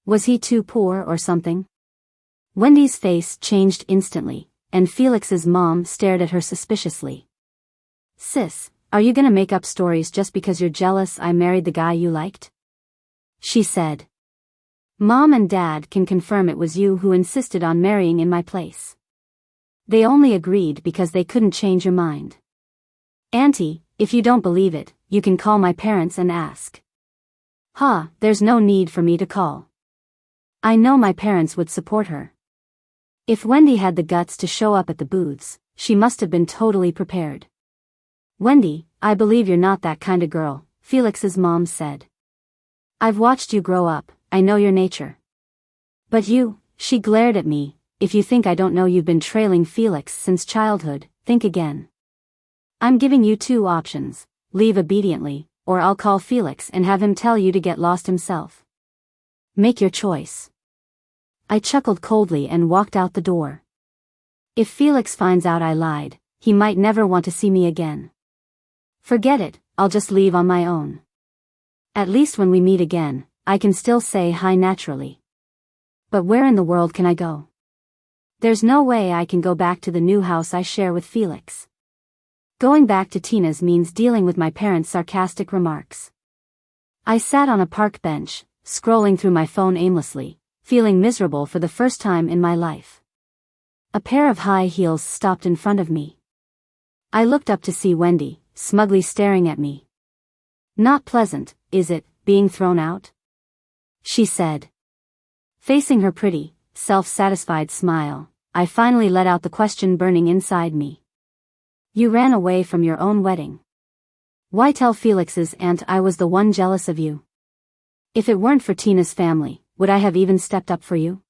Was he too poor or something? Wendy's face changed instantly, and Felix's mom stared at her suspiciously. Sis, are you gonna make up stories just because you're jealous I married the guy you liked? She said. Mom and Dad can confirm it was you who insisted on marrying in my place. They only agreed because they couldn't change your mind. Auntie, if you don't believe it, you can call my parents and ask. There's no need for me to call. I know my parents would support her. If Wendy had the guts to show up at the booths, she must have been totally prepared. Wendy, I believe you're not that kind of girl, Felix's mom said. I've watched you grow up, I know your nature. But you, she glared at me, if you think I don't know you've been trailing Felix since childhood, think again. I'm giving you 2 options, leave obediently, or I'll call Felix and have him tell you to get lost himself. Make your choice. I chuckled coldly and walked out the door. If Felix finds out I lied, he might never want to see me again. Forget it, I'll just leave on my own. At least when we meet again, I can still say hi naturally. But where in the world can I go? There's no way I can go back to the new house I share with Felix. Going back to Tina's means dealing with my parents' sarcastic remarks. I sat on a park bench, scrolling through my phone aimlessly, feeling miserable for the first time in my life. A pair of high heels stopped in front of me. I looked up to see Wendy, smugly staring at me. Not pleasant, is it, being thrown out? She said. Facing her pretty, self-satisfied smile, I finally let out the question burning inside me. You ran away from your own wedding. Why tell Felix's aunt I was the one jealous of you? If it weren't for Tina's family, would I have even stepped up for you?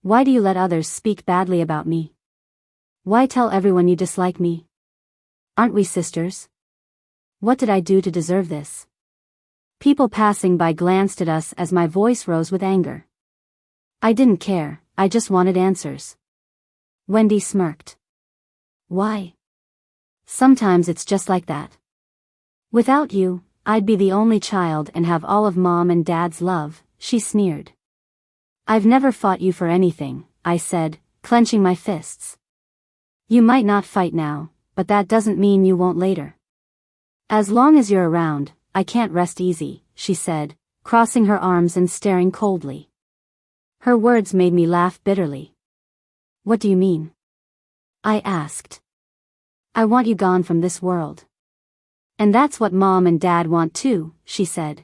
Why do you let others speak badly about me? Why tell everyone you dislike me? Aren't we sisters? What did I do to deserve this? People passing by glanced at us as my voice rose with anger. I didn't care, I just wanted answers. Wendy smirked. Why? Sometimes it's just like that. Without you, I'd be the only child and have all of Mom and Dad's love, she sneered. I've never fought you for anything, I said, clenching my fists. You might not fight now, but that doesn't mean you won't later. As long as you're around, I can't rest easy, she said, crossing her arms and staring coldly. Her words made me laugh bitterly. What do you mean? I asked. I want you gone from this world. And that's what Mom and Dad want too, she said.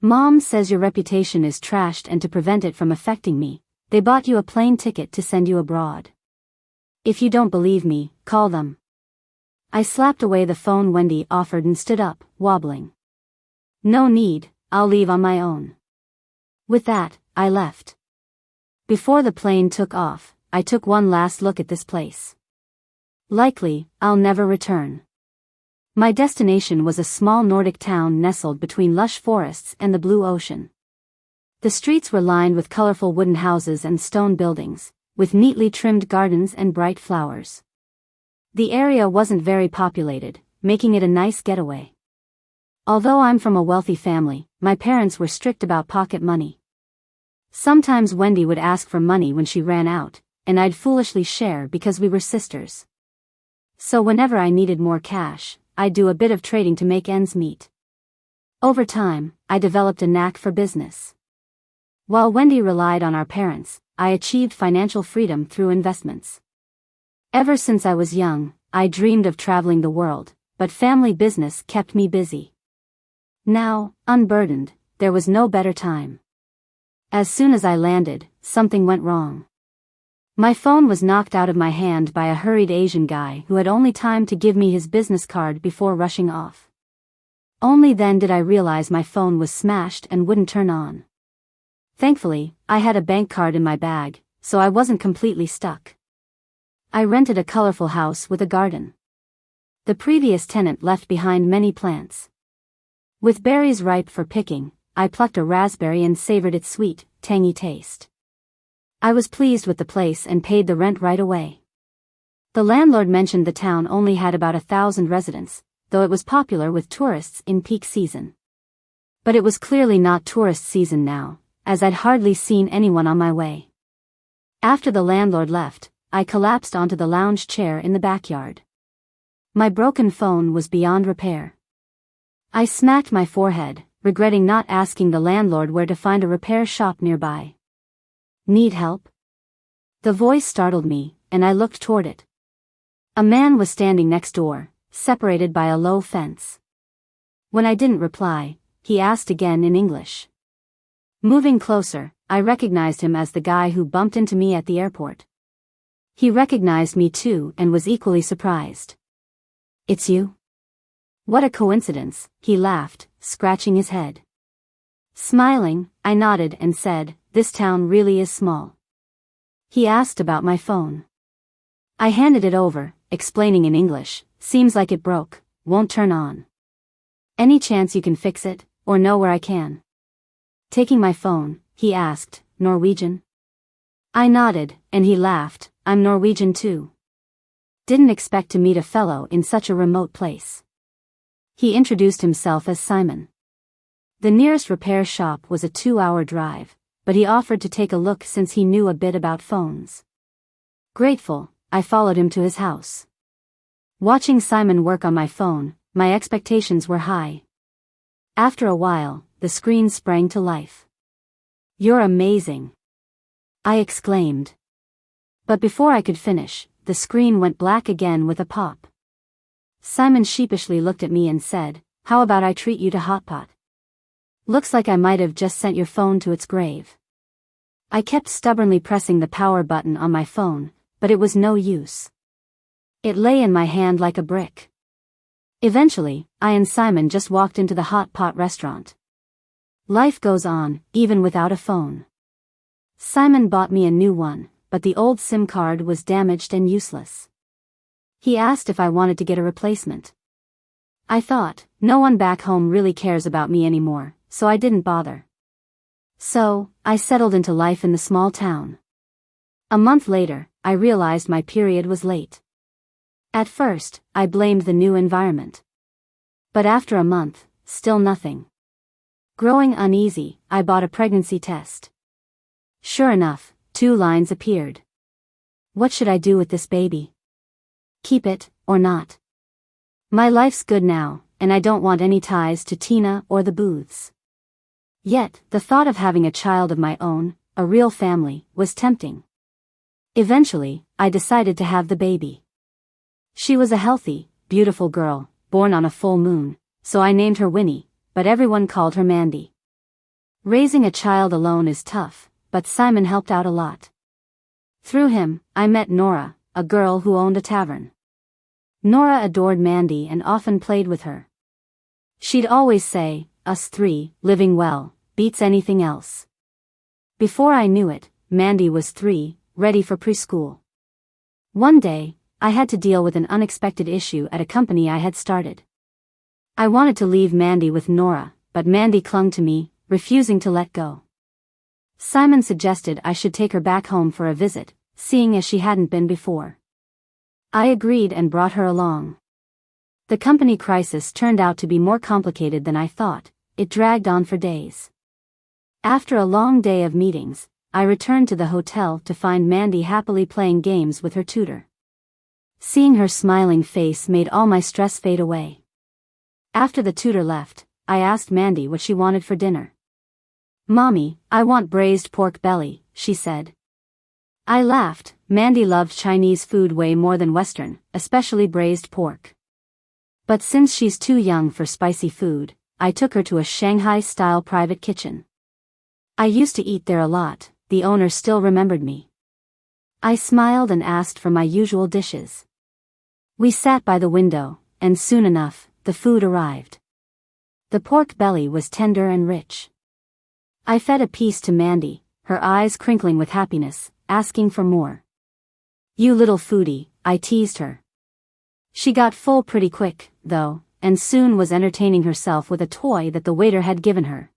Mom says your reputation is trashed and to prevent it from affecting me, they bought you a plane ticket to send you abroad. If you don't believe me, call them. I slapped away the phone Wendy offered and stood up, wobbling. No need, I'll leave on my own. With that, I left. Before the plane took off, I took one last look at this place. Likely, I'll never return. My destination was a small Nordic town nestled between lush forests and the blue ocean. The streets were lined with colorful wooden houses and stone buildings, with neatly trimmed gardens and bright flowers. The area wasn't very populated, making it a nice getaway. Although I'm from a wealthy family, my parents were strict about pocket money. Sometimes Wendy would ask for money when she ran out, and I'd foolishly share because we were sisters. So whenever I needed more cash, I'd do a bit of trading to make ends meet. Over time, I developed a knack for business. While Wendy relied on our parents, I achieved financial freedom through investments. Ever since I was young, I dreamed of traveling the world, but family business kept me busy. Now, unburdened, there was no better time. As soon as I landed, something went wrong. My phone was knocked out of my hand by a hurried Asian guy who had only time to give me his business card before rushing off. Only then did I realize my phone was smashed and wouldn't turn on. Thankfully, I had a bank card in my bag, so I wasn't completely stuck. I rented a colorful house with a garden. The previous tenant left behind many plants. With berries ripe for picking, I plucked a raspberry and savored its sweet, tangy taste. I was pleased with the place and paid the rent right away. The landlord mentioned the town only had about 1,000 residents, though it was popular with tourists in peak season. But it was clearly not tourist season now, as I'd hardly seen anyone on my way. After the landlord left, I collapsed onto the lounge chair in the backyard. My broken phone was beyond repair. I smacked my forehead, regretting not asking the landlord where to find a repair shop nearby. Need help? The voice startled me, and I looked toward it. A man was standing next door, separated by a low fence. When I didn't reply, he asked again in English. Moving closer, I recognized him as the guy who bumped into me at the airport. He recognized me too and was equally surprised. It's you? What a coincidence, he laughed, scratching his head. Smiling, I nodded and said, this town really is small. He asked about my phone. I handed it over, explaining in English, seems like it broke, won't turn on. Any chance you can fix it, or know where I can? Taking my phone, he asked, Norwegian? I nodded, and he laughed, I'm Norwegian too. Didn't expect to meet a fellow in such a remote place. He introduced himself as Simon. The nearest repair shop was a 2-hour drive, but he offered to take a look since he knew a bit about phones. Grateful, I followed him to his house. Watching Simon work on my phone, my expectations were high. After a while, the screen sprang to life. You're amazing, I exclaimed. But before I could finish, the screen went black again with a pop. Simon sheepishly looked at me and said, how about I treat you to hot pot? Looks like I might have just sent your phone to its grave. I kept stubbornly pressing the power button on my phone, but it was no use. It lay in my hand like a brick. Eventually, I and Simon just walked into the hot pot restaurant. Life goes on, even without a phone. Simon bought me a new one, but the old SIM card was damaged and useless. He asked if I wanted to get a replacement. I thought, no one back home really cares about me anymore, so I didn't bother. So, I settled into life in the small town. A month later, I realized my period was late. At first, I blamed the new environment. But after a month, still nothing. Growing uneasy, I bought a pregnancy test. Sure enough, 2 lines appeared. What should I do with this baby? Keep it, or not? My life's good now, and I don't want any ties to Tina or the Booths. Yet, the thought of having a child of my own, a real family, was tempting. Eventually, I decided to have the baby. She was a healthy, beautiful girl, born on a full moon, so I named her Winnie, but everyone called her Mandy. Raising a child alone is tough, but Simon helped out a lot. Through him, I met Nora, a girl who owned a tavern. Nora adored Mandy and often played with her. She'd always say, "Us 3, living well, beats anything else." Before I knew it, Mandy was 3, ready for preschool. One day, I had to deal with an unexpected issue at a company I had started. I wanted to leave Mandy with Nora, but Mandy clung to me, refusing to let go. Simon suggested I should take her back home for a visit, seeing as she hadn't been before. I agreed and brought her along. The company crisis turned out to be more complicated than I thought. It dragged on for days. After a long day of meetings, I returned to the hotel to find Mandy happily playing games with her tutor. Seeing her smiling face made all my stress fade away. After the tutor left, I asked Mandy what she wanted for dinner. "Mommy, I want braised pork belly," she said. I laughed. Mandy loved Chinese food way more than Western, especially braised pork. But since she's too young for spicy food, I took her to a Shanghai-style private kitchen. I used to eat there a lot. The owner still remembered me. I smiled and asked for my usual dishes. We sat by the window, and soon enough, the food arrived. The pork belly was tender and rich. I fed a piece to Mandy, her eyes crinkling with happiness, asking for more. "You little foodie," I teased her. She got full pretty quick, though, and soon was entertaining herself with a toy that the waiter had given her.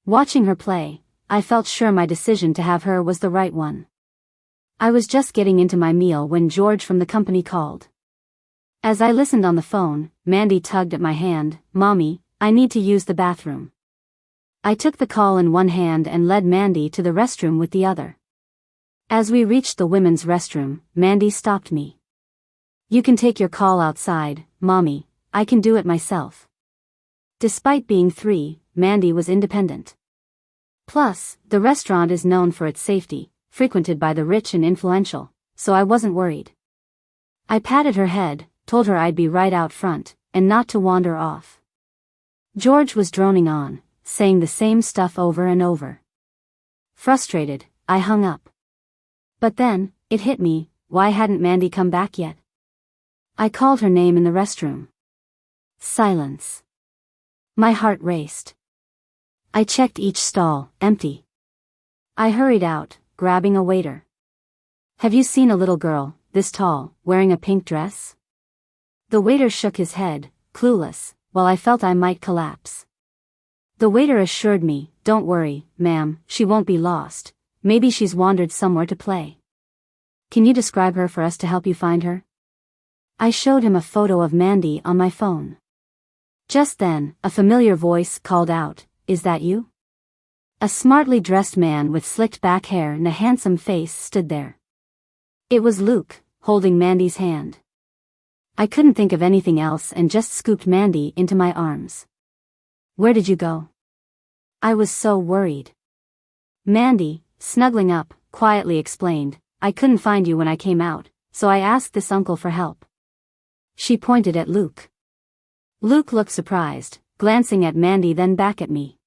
Watching her play, I felt sure my decision to have her was the right one. I was just getting into my meal when George from the company called. As I listened on the phone, Mandy tugged at my hand. "Mommy, I need to use the bathroom." I took the call in one hand and led Mandy to the restroom with the other. As we reached the women's restroom, Mandy stopped me. "You can take your call outside, Mommy, I can do it myself." Despite being 3, Mandy was independent. Plus, the restaurant is known for its safety, frequented by the rich and influential, so I wasn't worried. I patted her head, told her I'd be right out front, and not to wander off. George was droning on, saying the same stuff over and over. Frustrated, I hung up. But then, it hit me, why hadn't Mandy come back yet? I called her name in the restroom. Silence. My heart raced. I checked each stall, empty. I hurried out, grabbing a waiter. "Have you seen a little girl, this tall, wearing a pink dress?" The waiter shook his head, clueless, while I felt I might collapse. The waiter assured me, "Don't worry, ma'am, she won't be lost. Maybe she's wandered somewhere to play. Can you describe her for us to help you find her?" I showed him a photo of Mandy on my phone. Just then, a familiar voice called out, "Is that you?" A smartly dressed man with slicked back hair and a handsome face stood there. It was Luke, holding Mandy's hand. I couldn't think of anything else and just scooped Mandy into my arms. "Where did you go?" I was so worried. Mandy, snuggling up, quietly explained, "I couldn't find you when I came out, so I asked this uncle for help." She pointed at Luke. Luke looked surprised, glancing at Mandy then back at me.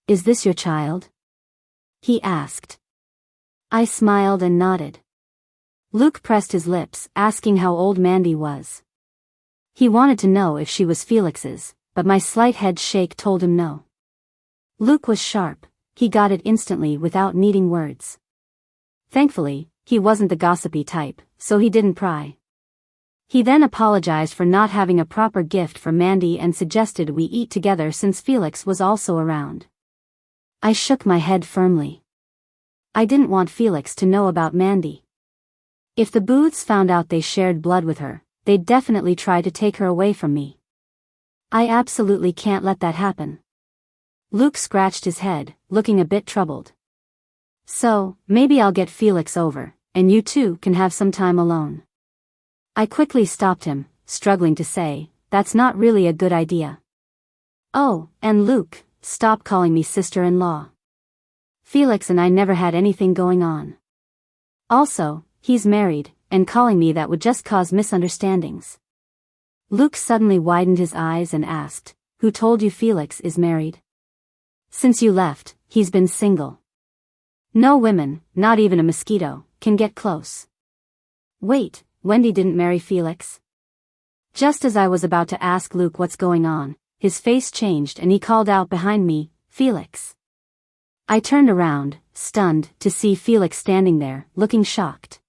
"Is this your child?" he asked. I smiled and nodded. Luke pressed his lips, asking how old Mandy was. He wanted to know if she was Felix's, but my slight head shake told him no. Luke was sharp, he got it instantly without needing words. Thankfully, he wasn't the gossipy type, so he didn't pry. He then apologized for not having a proper gift for Mandy and suggested we eat together since Felix was also around. I shook my head firmly. I didn't want Felix to know about Mandy. If the Booths found out they shared blood with her, they'd definitely try to take her away from me. I absolutely can't let that happen. Luke scratched his head, looking a bit troubled. "So, maybe I'll get Felix over, and you two can have some time alone." I quickly stopped him, struggling to say, "That's not really a good idea." "Oh, and Luke, stop calling me sister-in-law. Felix and I never had anything going on. Also, he's married, and calling me that would just cause misunderstandings." Luke suddenly widened his eyes and asked, "Who told you Felix is married? Since you left, he's been single. No women, not even a mosquito, can get close." "Wait, Wendy didn't marry Felix?" Just as I was about to ask Luke what's going on, his face changed and he called out behind me, "Felix." I turned around, stunned, to see Felix standing there, looking shocked.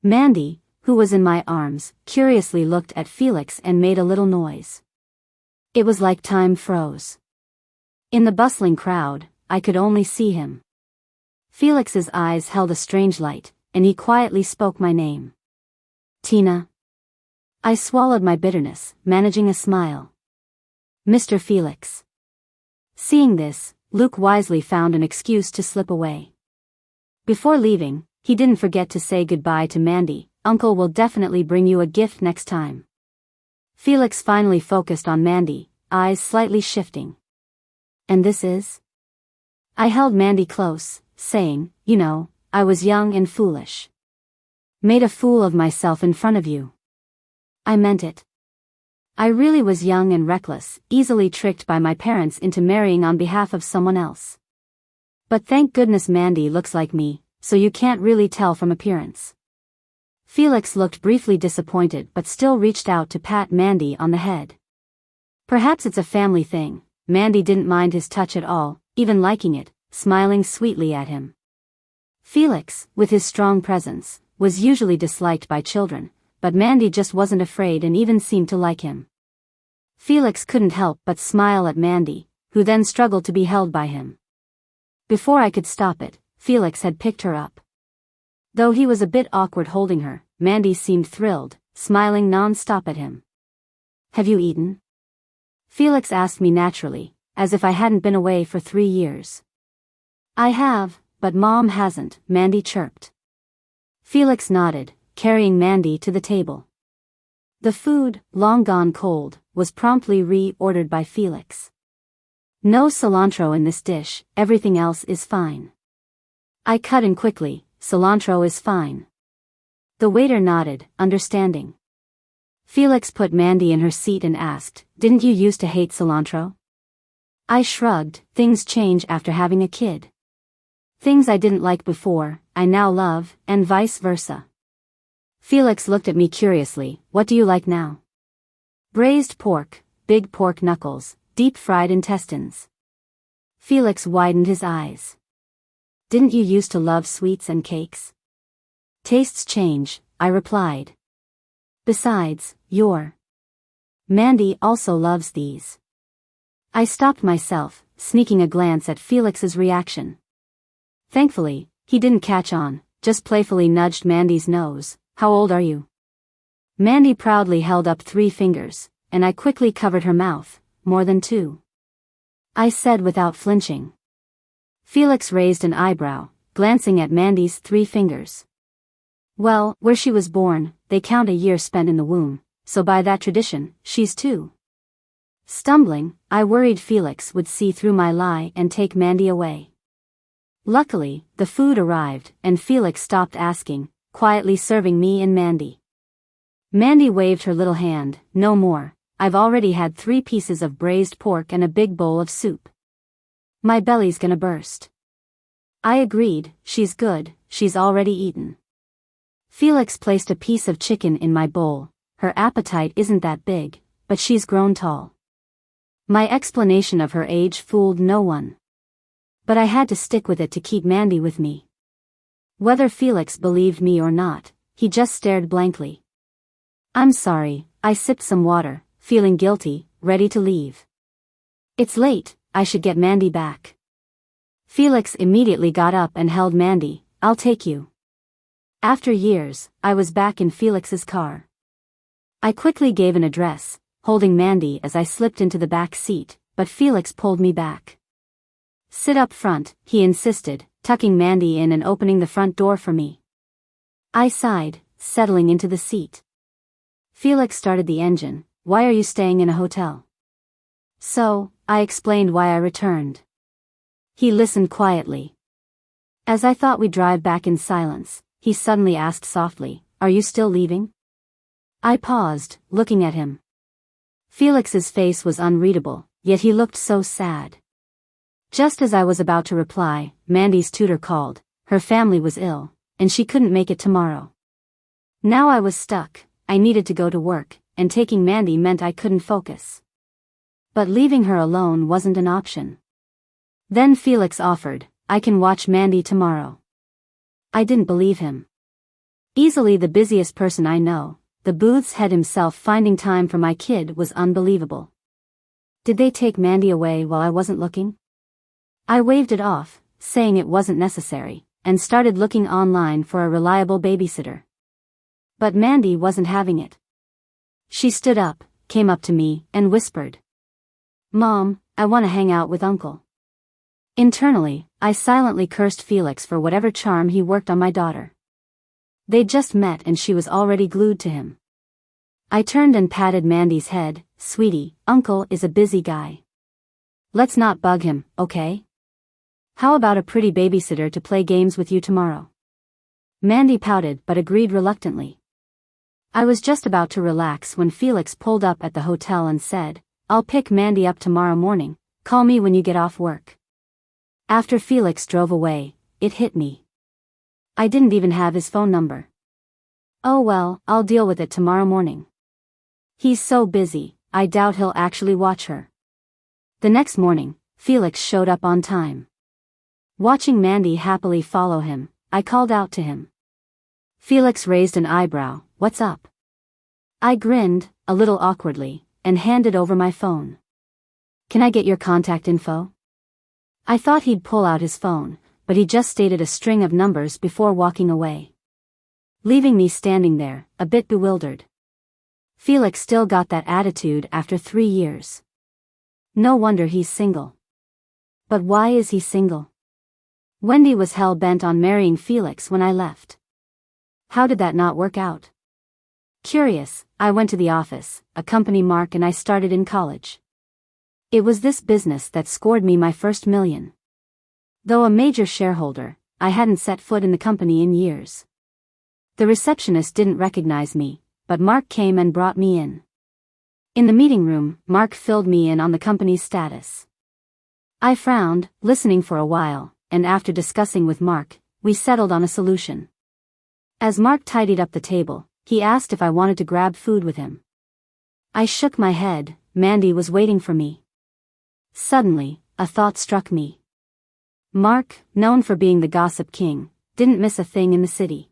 Mandy, who was in my arms, curiously looked at Felix and made a little noise. It was like time froze. In the bustling crowd, I could only see him. Felix's eyes held a strange light, and he quietly spoke my name. "Tina." I swallowed my bitterness, managing a smile. "Mr. Felix." Seeing this, Luke wisely found an excuse to slip away. Before leaving, he didn't forget to say goodbye to Mandy. "Uncle will definitely bring you a gift next time." Felix finally focused on Mandy, eyes slightly shifting. "And this is?" I held Mandy close, saying, "You know, I was young and foolish. Made a fool of myself in front of you. I meant it. I really was young and reckless, easily tricked by my parents into marrying on behalf of someone else. But thank goodness Mandy looks like me, so you can't really tell from appearance." Felix looked briefly disappointed but still reached out to pat Mandy on the head. Perhaps it's a family thing. Mandy didn't mind his touch at all, even liking it, smiling sweetly at him. Felix, with his strong presence, was usually disliked by children, but Mandy just wasn't afraid and even seemed to like him. Felix couldn't help but smile at Mandy, who then struggled to be held by him. Before I could stop it, Felix had picked her up. Though he was a bit awkward holding her, Mandy seemed thrilled, smiling non-stop at him. "Have you eaten?" Felix asked me naturally, as if I hadn't been away for 3 years. "I have, but Mom hasn't," Mandy chirped. Felix nodded, carrying Mandy to the table. The food, long gone cold, was promptly re-ordered by Felix. "No cilantro in this dish, everything else is fine." I cut in quickly, "Cilantro is fine." The waiter nodded, understanding. Felix put Mandy in her seat and asked, "Didn't you used to hate cilantro?" I shrugged. Things change after having a kid. Things I didn't like before, I now love, and vice versa. Felix looked at me curiously. "What do you like now?" "Braised pork, big pork knuckles, deep-fried intestines." Felix widened his eyes. "Didn't you used to love sweets and cakes?" "Tastes change," I replied. "Besides, Mandy also loves these." I stopped myself, sneaking a glance at Felix's reaction. Thankfully, he didn't catch on, just playfully nudged Mandy's nose. "How old are you?" Mandy proudly held up 3 fingers, and I quickly covered her mouth. "More than 2. I said without flinching. Felix raised an eyebrow, glancing at Mandy's 3 fingers. "Well, where she was born, they count a year spent in the womb, so by that tradition, she's 2. Stumbling, I worried Felix would see through my lie and take Mandy away. Luckily, the food arrived, and Felix stopped asking, quietly serving me and Mandy. Mandy waved her little hand, "No more," I've already had 3 pieces of braised pork and a big bowl of soup. My belly's gonna burst. I agreed, she's good, she's already eaten. Felix placed a piece of chicken in my bowl. Her appetite isn't that big, but she's grown tall. My explanation of her age fooled no one. But I had to stick with it to keep Mandy with me. Whether Felix believed me or not, he just stared blankly. I'm sorry, I sipped some water, feeling guilty, ready to leave. It's late, I should get Mandy back. Felix immediately got up and held Mandy. I'll take you. After years, I was back in Felix's car. I quickly gave an address, holding Mandy as I slipped into the back seat, but Felix pulled me back. Sit up front, he insisted, tucking Mandy in and opening the front door for me. I sighed, settling into the seat. Felix started the engine. Why are you staying in a hotel? So, I explained why I returned. He listened quietly. As I thought we'd drive back in silence, he suddenly asked softly, are you still leaving? I paused, looking at him. Felix's face was unreadable, yet he looked so sad. Just as I was about to reply, Mandy's tutor called. Her family was ill, and she couldn't make it tomorrow. Now I was stuck. I needed to go to work, and taking Mandy meant I couldn't focus. But leaving her alone wasn't an option. Then Felix offered, I can watch Mandy tomorrow. I didn't believe him. Easily the busiest person I know, the booth's head himself finding time for my kid was unbelievable. Did they take Mandy away while I wasn't looking? I waved it off, saying it wasn't necessary, and started looking online for a reliable babysitter. But Mandy wasn't having it. She stood up, came up to me, and whispered, Mom, I want to hang out with Uncle. Internally, I silently cursed Felix for whatever charm he worked on my daughter. They'd just met and she was already glued to him. I turned and patted Mandy's head. Sweetie, Uncle is a busy guy. Let's not bug him, okay? How about a pretty babysitter to play games with you tomorrow? Mandy pouted but agreed reluctantly. I was just about to relax when Felix pulled up at the hotel and said, I'll pick Mandy up tomorrow morning, call me when you get off work. After Felix drove away, it hit me. I didn't even have his phone number. Oh well, I'll deal with it tomorrow morning. He's so busy, I doubt he'll actually watch her. The next morning, Felix showed up on time. Watching Mandy happily follow him, I called out to him. Felix raised an eyebrow, what's up? I grinned, a little awkwardly, and handed over my phone. Can I get your contact info? I thought he'd pull out his phone, but he just stated a string of numbers before walking away, leaving me standing there, a bit bewildered. Felix still got that attitude after 3 years. No wonder he's single. But why is he single? Wendy was hell-bent on marrying Felix when I left. How did that not work out? Curious, I went to the office, accompanied Mark, and I started in college. It was this business that scored me my first million. Though a major shareholder, I hadn't set foot in the company in years. The receptionist didn't recognize me, but Mark came and brought me in. In the meeting room, Mark filled me in on the company's status. I frowned, listening for a while, and after discussing with Mark, we settled on a solution. As Mark tidied up the table, he asked if I wanted to grab food with him. I shook my head. Mandy was waiting for me. Suddenly, a thought struck me. Mark, known for being the gossip king, didn't miss a thing in the city.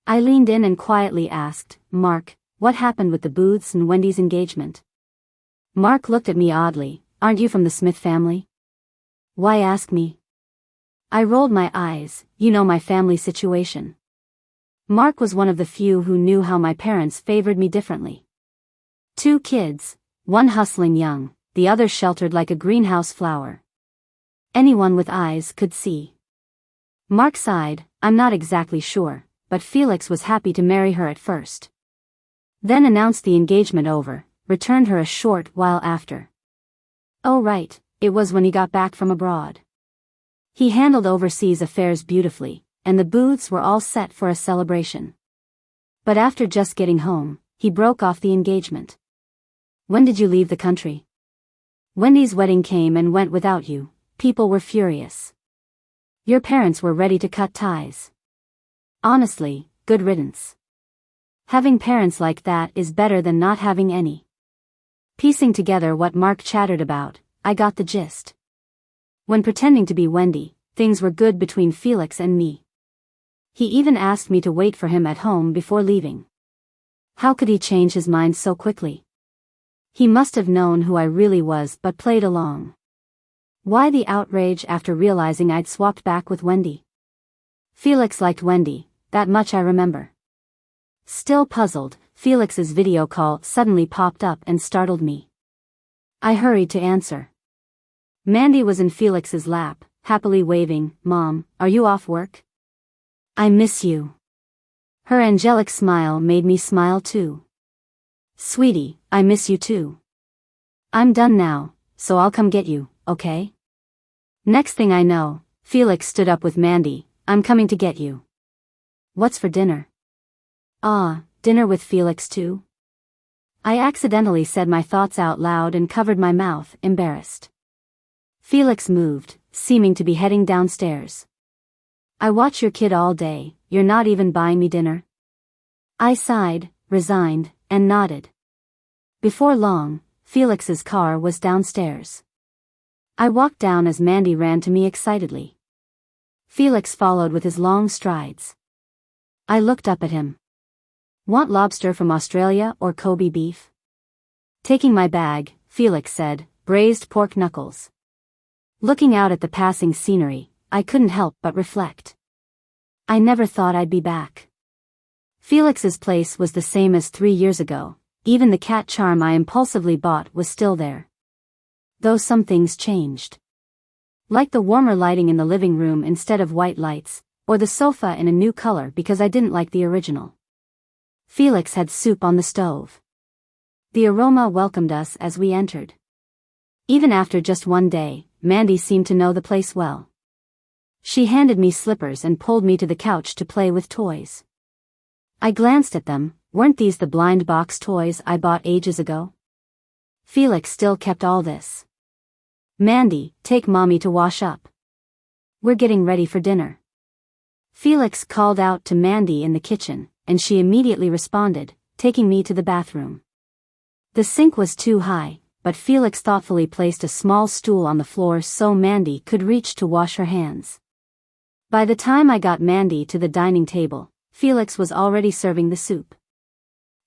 I leaned in and quietly asked, Mark, what happened with the Booths and Wendy's engagement? Mark looked at me oddly. Aren't you from the Smith family? Why ask me? I rolled my eyes. You know my family situation. Mark was one of the few who knew how my parents favored me differently. 2 kids, one hustling young, the other sheltered like a greenhouse flower. Anyone with eyes could see. Mark sighed. I'm not exactly sure, but Felix was happy to marry her at first. Then announced the engagement over, returned her a short while after. Oh right, it was when he got back from abroad. He handled overseas affairs beautifully, and the Booths were all set for a celebration. But after just getting home, he broke off the engagement. When did you leave the country? Wendy's wedding came and went without you. People were furious. Your parents were ready to cut ties. Honestly, good riddance. Having parents like that is better than not having any. Piecing together what Mark chattered about, I got the gist. When pretending to be Wendy, things were good between Felix and me. He even asked me to wait for him at home before leaving. How could he change his mind so quickly? He must have known who I really was but played along. Why the outrage after realizing I'd swapped back with Wendy? Felix liked Wendy, that much I remember. Still puzzled, Felix's video call suddenly popped up and startled me. I hurried to answer. Mandy was in Felix's lap, happily waving. "Mom, are you off work? I miss you." Her angelic smile made me smile too. "Sweetie, I miss you too. I'm done now, so I'll come get you, okay?" Next thing I know, Felix stood up with Mandy. "I'm coming to get you." "What's for dinner?" "Ah, dinner with Felix too?" I accidentally said my thoughts out loud and covered my mouth, embarrassed. Felix moved, seeming to be heading downstairs. "I watch your kid all day, you're not even buying me dinner?" I sighed, resigned, and nodded. Before long, Felix's car was downstairs. I walked down as Mandy ran to me excitedly. Felix followed with his long strides. I looked up at him. "Want lobster from Australia or Kobe beef?" Taking my bag, Felix said, "Braised pork knuckles." Looking out at the passing scenery, I couldn't help but reflect. I never thought I'd be back. Felix's place was the same as 3 years ago, even the cat charm I impulsively bought was still there. Though some things changed. Like the warmer lighting in the living room instead of white lights, or the sofa in a new color because I didn't like the original. Felix had soup on the stove. The aroma welcomed us as we entered. Even after just one day, Mandy seemed to know the place well. She handed me slippers and pulled me to the couch to play with toys. I glanced at them. Weren't these the blind box toys I bought ages ago? Felix still kept all this. "Mandy, take mommy to wash up. We're getting ready for dinner." Felix called out to Mandy in the kitchen, and she immediately responded, taking me to the bathroom. The sink was too high, but Felix thoughtfully placed a small stool on the floor so Mandy could reach to wash her hands. By the time I got Mandy to the dining table, Felix was already serving the soup.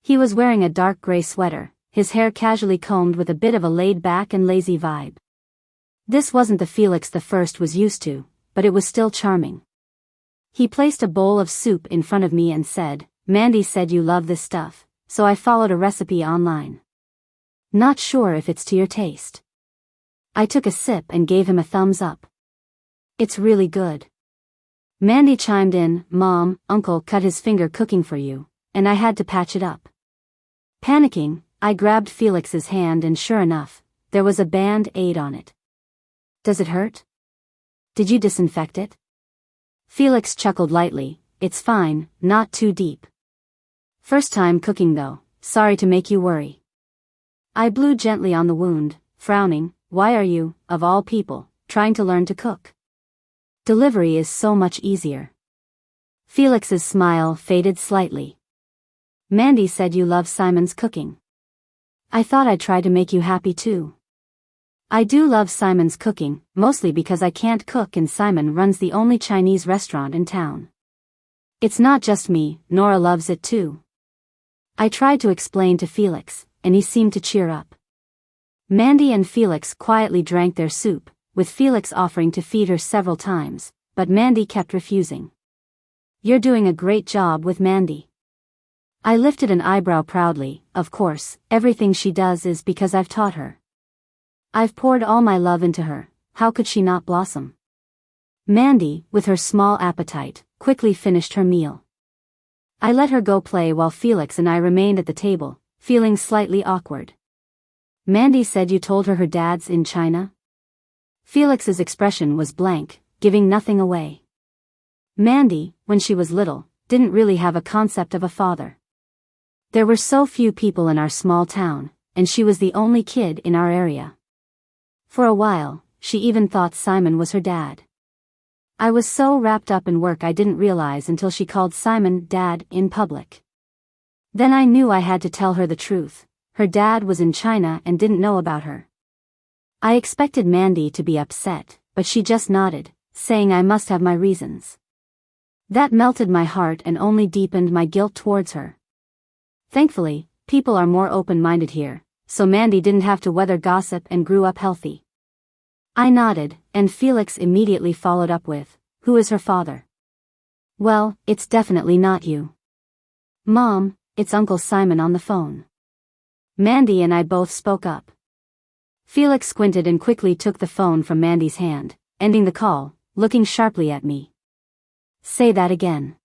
He was wearing a dark gray sweater, his hair casually combed with a bit of a laid-back and lazy vibe. This wasn't the Felix the First was used to, but it was still charming. He placed a bowl of soup in front of me and said, "Mandy said you love this stuff, so I followed a recipe online. Not sure if it's to your taste." I took a sip and gave him a thumbs up. "It's really good." Mandy chimed in, "Mom, Uncle cut his finger cooking for you, and I had to patch it up." Panicking, I grabbed Felix's hand and sure enough, there was a band-aid on it. "Does it hurt? Did you disinfect it?" Felix chuckled lightly, "It's fine, not too deep. First time cooking though, sorry to make you worry." I blew gently on the wound, frowning, "Why are you, of all people, trying to learn to cook? Delivery is so much easier." Felix's smile faded slightly. "Mandy said you love Simon's cooking. I thought I'd try to make you happy too." I do love Simon's cooking, mostly because I can't cook and Simon runs the only Chinese restaurant in town. It's not just me, Nora loves it too. I tried to explain to Felix, and he seemed to cheer up. Mandy and Felix quietly drank their soup, with Felix offering to feed her several times, but Mandy kept refusing. "You're doing a great job with Mandy." I lifted an eyebrow proudly. Of course, everything she does is because I've taught her. I've poured all my love into her, how could she not blossom? Mandy, with her small appetite, quickly finished her meal. I let her go play while Felix and I remained at the table, feeling slightly awkward. "Mandy said you told her dad's in China?" Felix's expression was blank, giving nothing away. Mandy, when she was little, didn't really have a concept of a father. There were so few people in our small town, and she was the only kid in our area. For a while, she even thought Simon was her dad. I was so wrapped up in work I didn't realize until she called Simon Dad in public. Then I knew I had to tell her the truth. Her dad was in China and didn't know about her. I expected Mandy to be upset, but she just nodded, saying I must have my reasons. That melted my heart and only deepened my guilt towards her. Thankfully, people are more open-minded here, so Mandy didn't have to weather gossip and grew up healthy. I nodded, and Felix immediately followed up with, "Who is her father?" "Well, it's definitely not you." "Mom, it's Uncle Simon on the phone." Mandy and I both spoke up. Felix squinted and quickly took the phone from Mandy's hand, ending the call, looking sharply at me. "Say that again."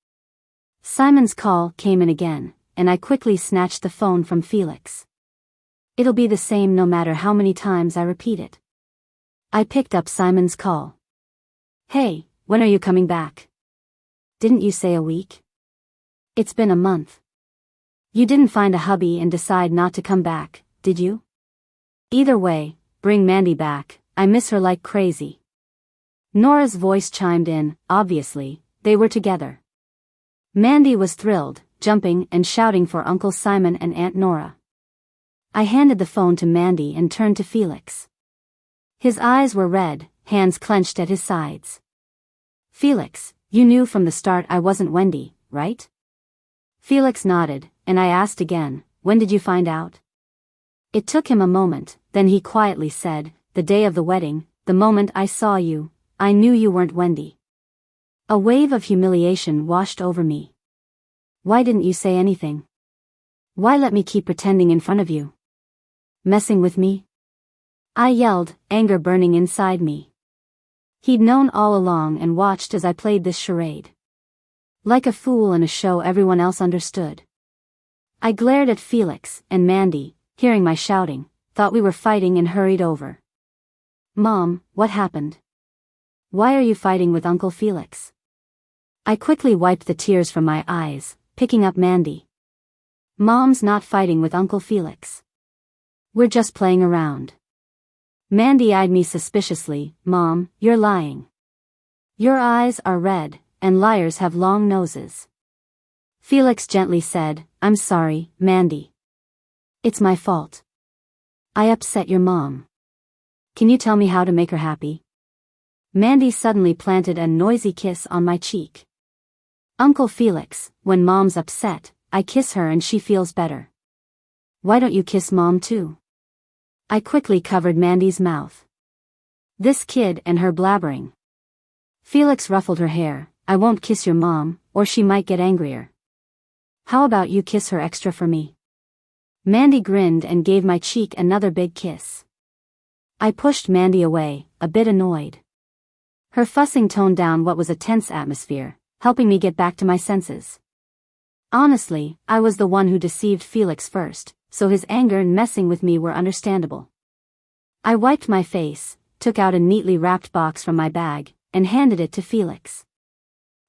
Simon's call came in again, and I quickly snatched the phone from Felix. It'll be the same no matter how many times I repeat it. I picked up Simon's call. "Hey, when are you coming back? Didn't you say a week? It's been a month. You didn't find a hubby and decide not to come back, did you? Either way, bring Mandy back, I miss her like crazy." Nora's voice chimed in, obviously, they were together. Mandy was thrilled, jumping and shouting for Uncle Simon and Aunt Nora. I handed the phone to Mandy and turned to Felix. His eyes were red, hands clenched at his sides. "Felix, you knew from the start I wasn't Wendy, right?" Felix nodded, and I asked again, "When did you find out?" It took him a moment, then he quietly said, "The day of the wedding, the moment I saw you, I knew you weren't Wendy." A wave of humiliation washed over me. "Why didn't you say anything? Why let me keep pretending in front of you? Messing with me?" I yelled, anger burning inside me. He'd known all along and watched as I played this charade. Like a fool in a show everyone else understood. I glared at Felix, and Mandy, hearing my shouting, thought we were fighting and hurried over. "Mom, what happened? Why are you fighting with Uncle Felix?" I quickly wiped the tears from my eyes, picking up Mandy. "Mom's not fighting with Uncle Felix. We're just playing around." Mandy eyed me suspiciously. "Mom, you're lying. Your eyes are red, and liars have long noses." Felix gently said, "I'm sorry, Mandy. It's my fault. I upset your mom. Can you tell me how to make her happy?" Mandy suddenly planted a noisy kiss on my cheek. "Uncle Felix, when Mom's upset, I kiss her and she feels better. Why don't you kiss Mom too?" I quickly covered Mandy's mouth. This kid and her blabbering. Felix ruffled her hair. "I won't kiss your mom, or she might get angrier. How about you kiss her extra for me?" Mandy grinned and gave my cheek another big kiss. I pushed Mandy away, a bit annoyed. Her fussing toned down what was a tense atmosphere, helping me get back to my senses. Honestly, I was the one who deceived Felix first, so his anger and messing with me were understandable. I wiped my face, took out a neatly wrapped box from my bag, and handed it to Felix.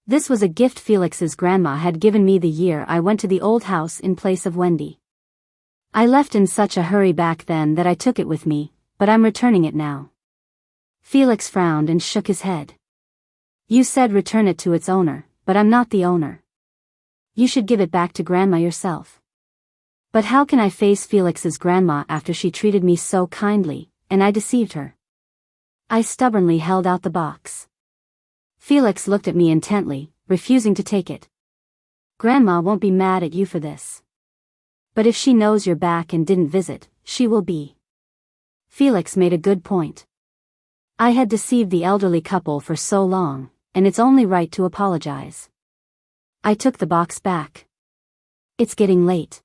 This was a gift Felix's grandma had given me the year I went to the old house in place of Wendy. I left in such a hurry back then that I took it with me, but I'm returning it now. Felix frowned and shook his head. "You said return it to its owner, but I'm not the owner. You should give it back to Grandma yourself." But how can I face Felix's grandma after she treated me so kindly, and I deceived her? I stubbornly held out the box. Felix looked at me intently, refusing to take it. "Grandma won't be mad at you for this. But if she knows you're back and didn't visit, she will be." Felix made a good point. I had deceived the elderly couple for so long, and it's only right to apologize. I took the box back. "It's getting late.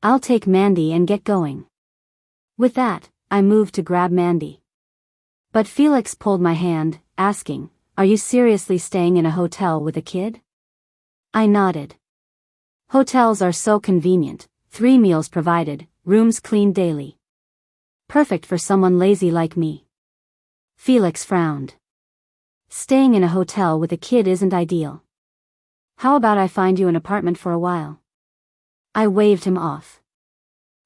I'll take Mandy and get going." With that, I moved to grab Mandy. But Felix pulled my hand, asking, "Are you seriously staying in a hotel with a kid?" I nodded. Hotels are so convenient, 3 meals provided, rooms cleaned daily. Perfect for someone lazy like me. Felix frowned. "Staying in a hotel with a kid isn't ideal. How about I find you an apartment for a while?" I waved him off.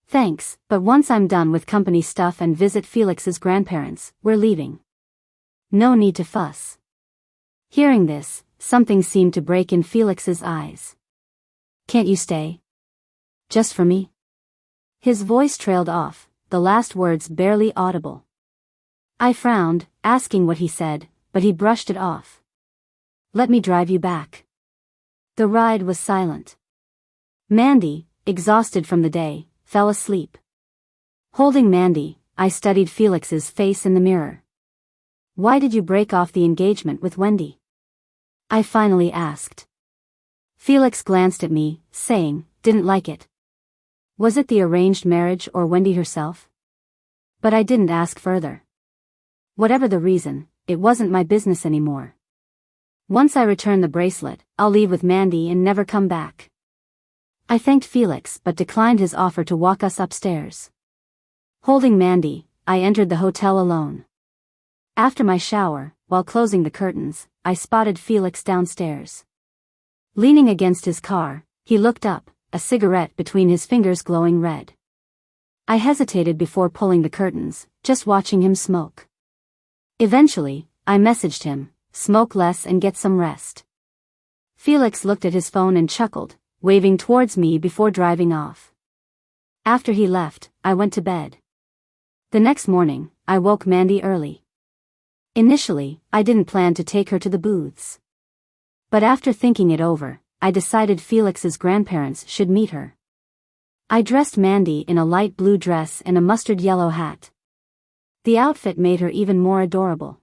Thanks, but once I'm done with company stuff and visit Felix's grandparents, we're leaving. No need to fuss. Hearing this, something seemed to break in Felix's eyes. Can't you stay? Just for me? His voice trailed off, the last words barely audible. I frowned, asking what he said, but he brushed it off. Let me drive you back. The ride was silent. Mandy, exhausted from the day, fell asleep. Holding Mandy, I studied Felix's face in the mirror. Why did you break off the engagement with Wendy? I finally asked. Felix glanced at me, saying, didn't like it. Was it the arranged marriage or Wendy herself? But I didn't ask further. Whatever the reason, it wasn't my business anymore. Once I return the bracelet, I'll leave with Mandy and never come back. I thanked Felix but declined his offer to walk us upstairs. Holding Mandy, I entered the hotel alone. After my shower, while closing the curtains, I spotted Felix downstairs. Leaning against his car, he looked up, a cigarette between his fingers glowing red. I hesitated before pulling the curtains, just watching him smoke. Eventually, I messaged him, smoke less and get some rest. Felix looked at his phone and chuckled, waving towards me before driving off. After he left, I went to bed. The next morning, I woke Mandy early. Initially, I didn't plan to take her to the booths. But after thinking it over, I decided Felix's grandparents should meet her. I dressed Mandy in a light blue dress and a mustard yellow hat. The outfit made her even more adorable.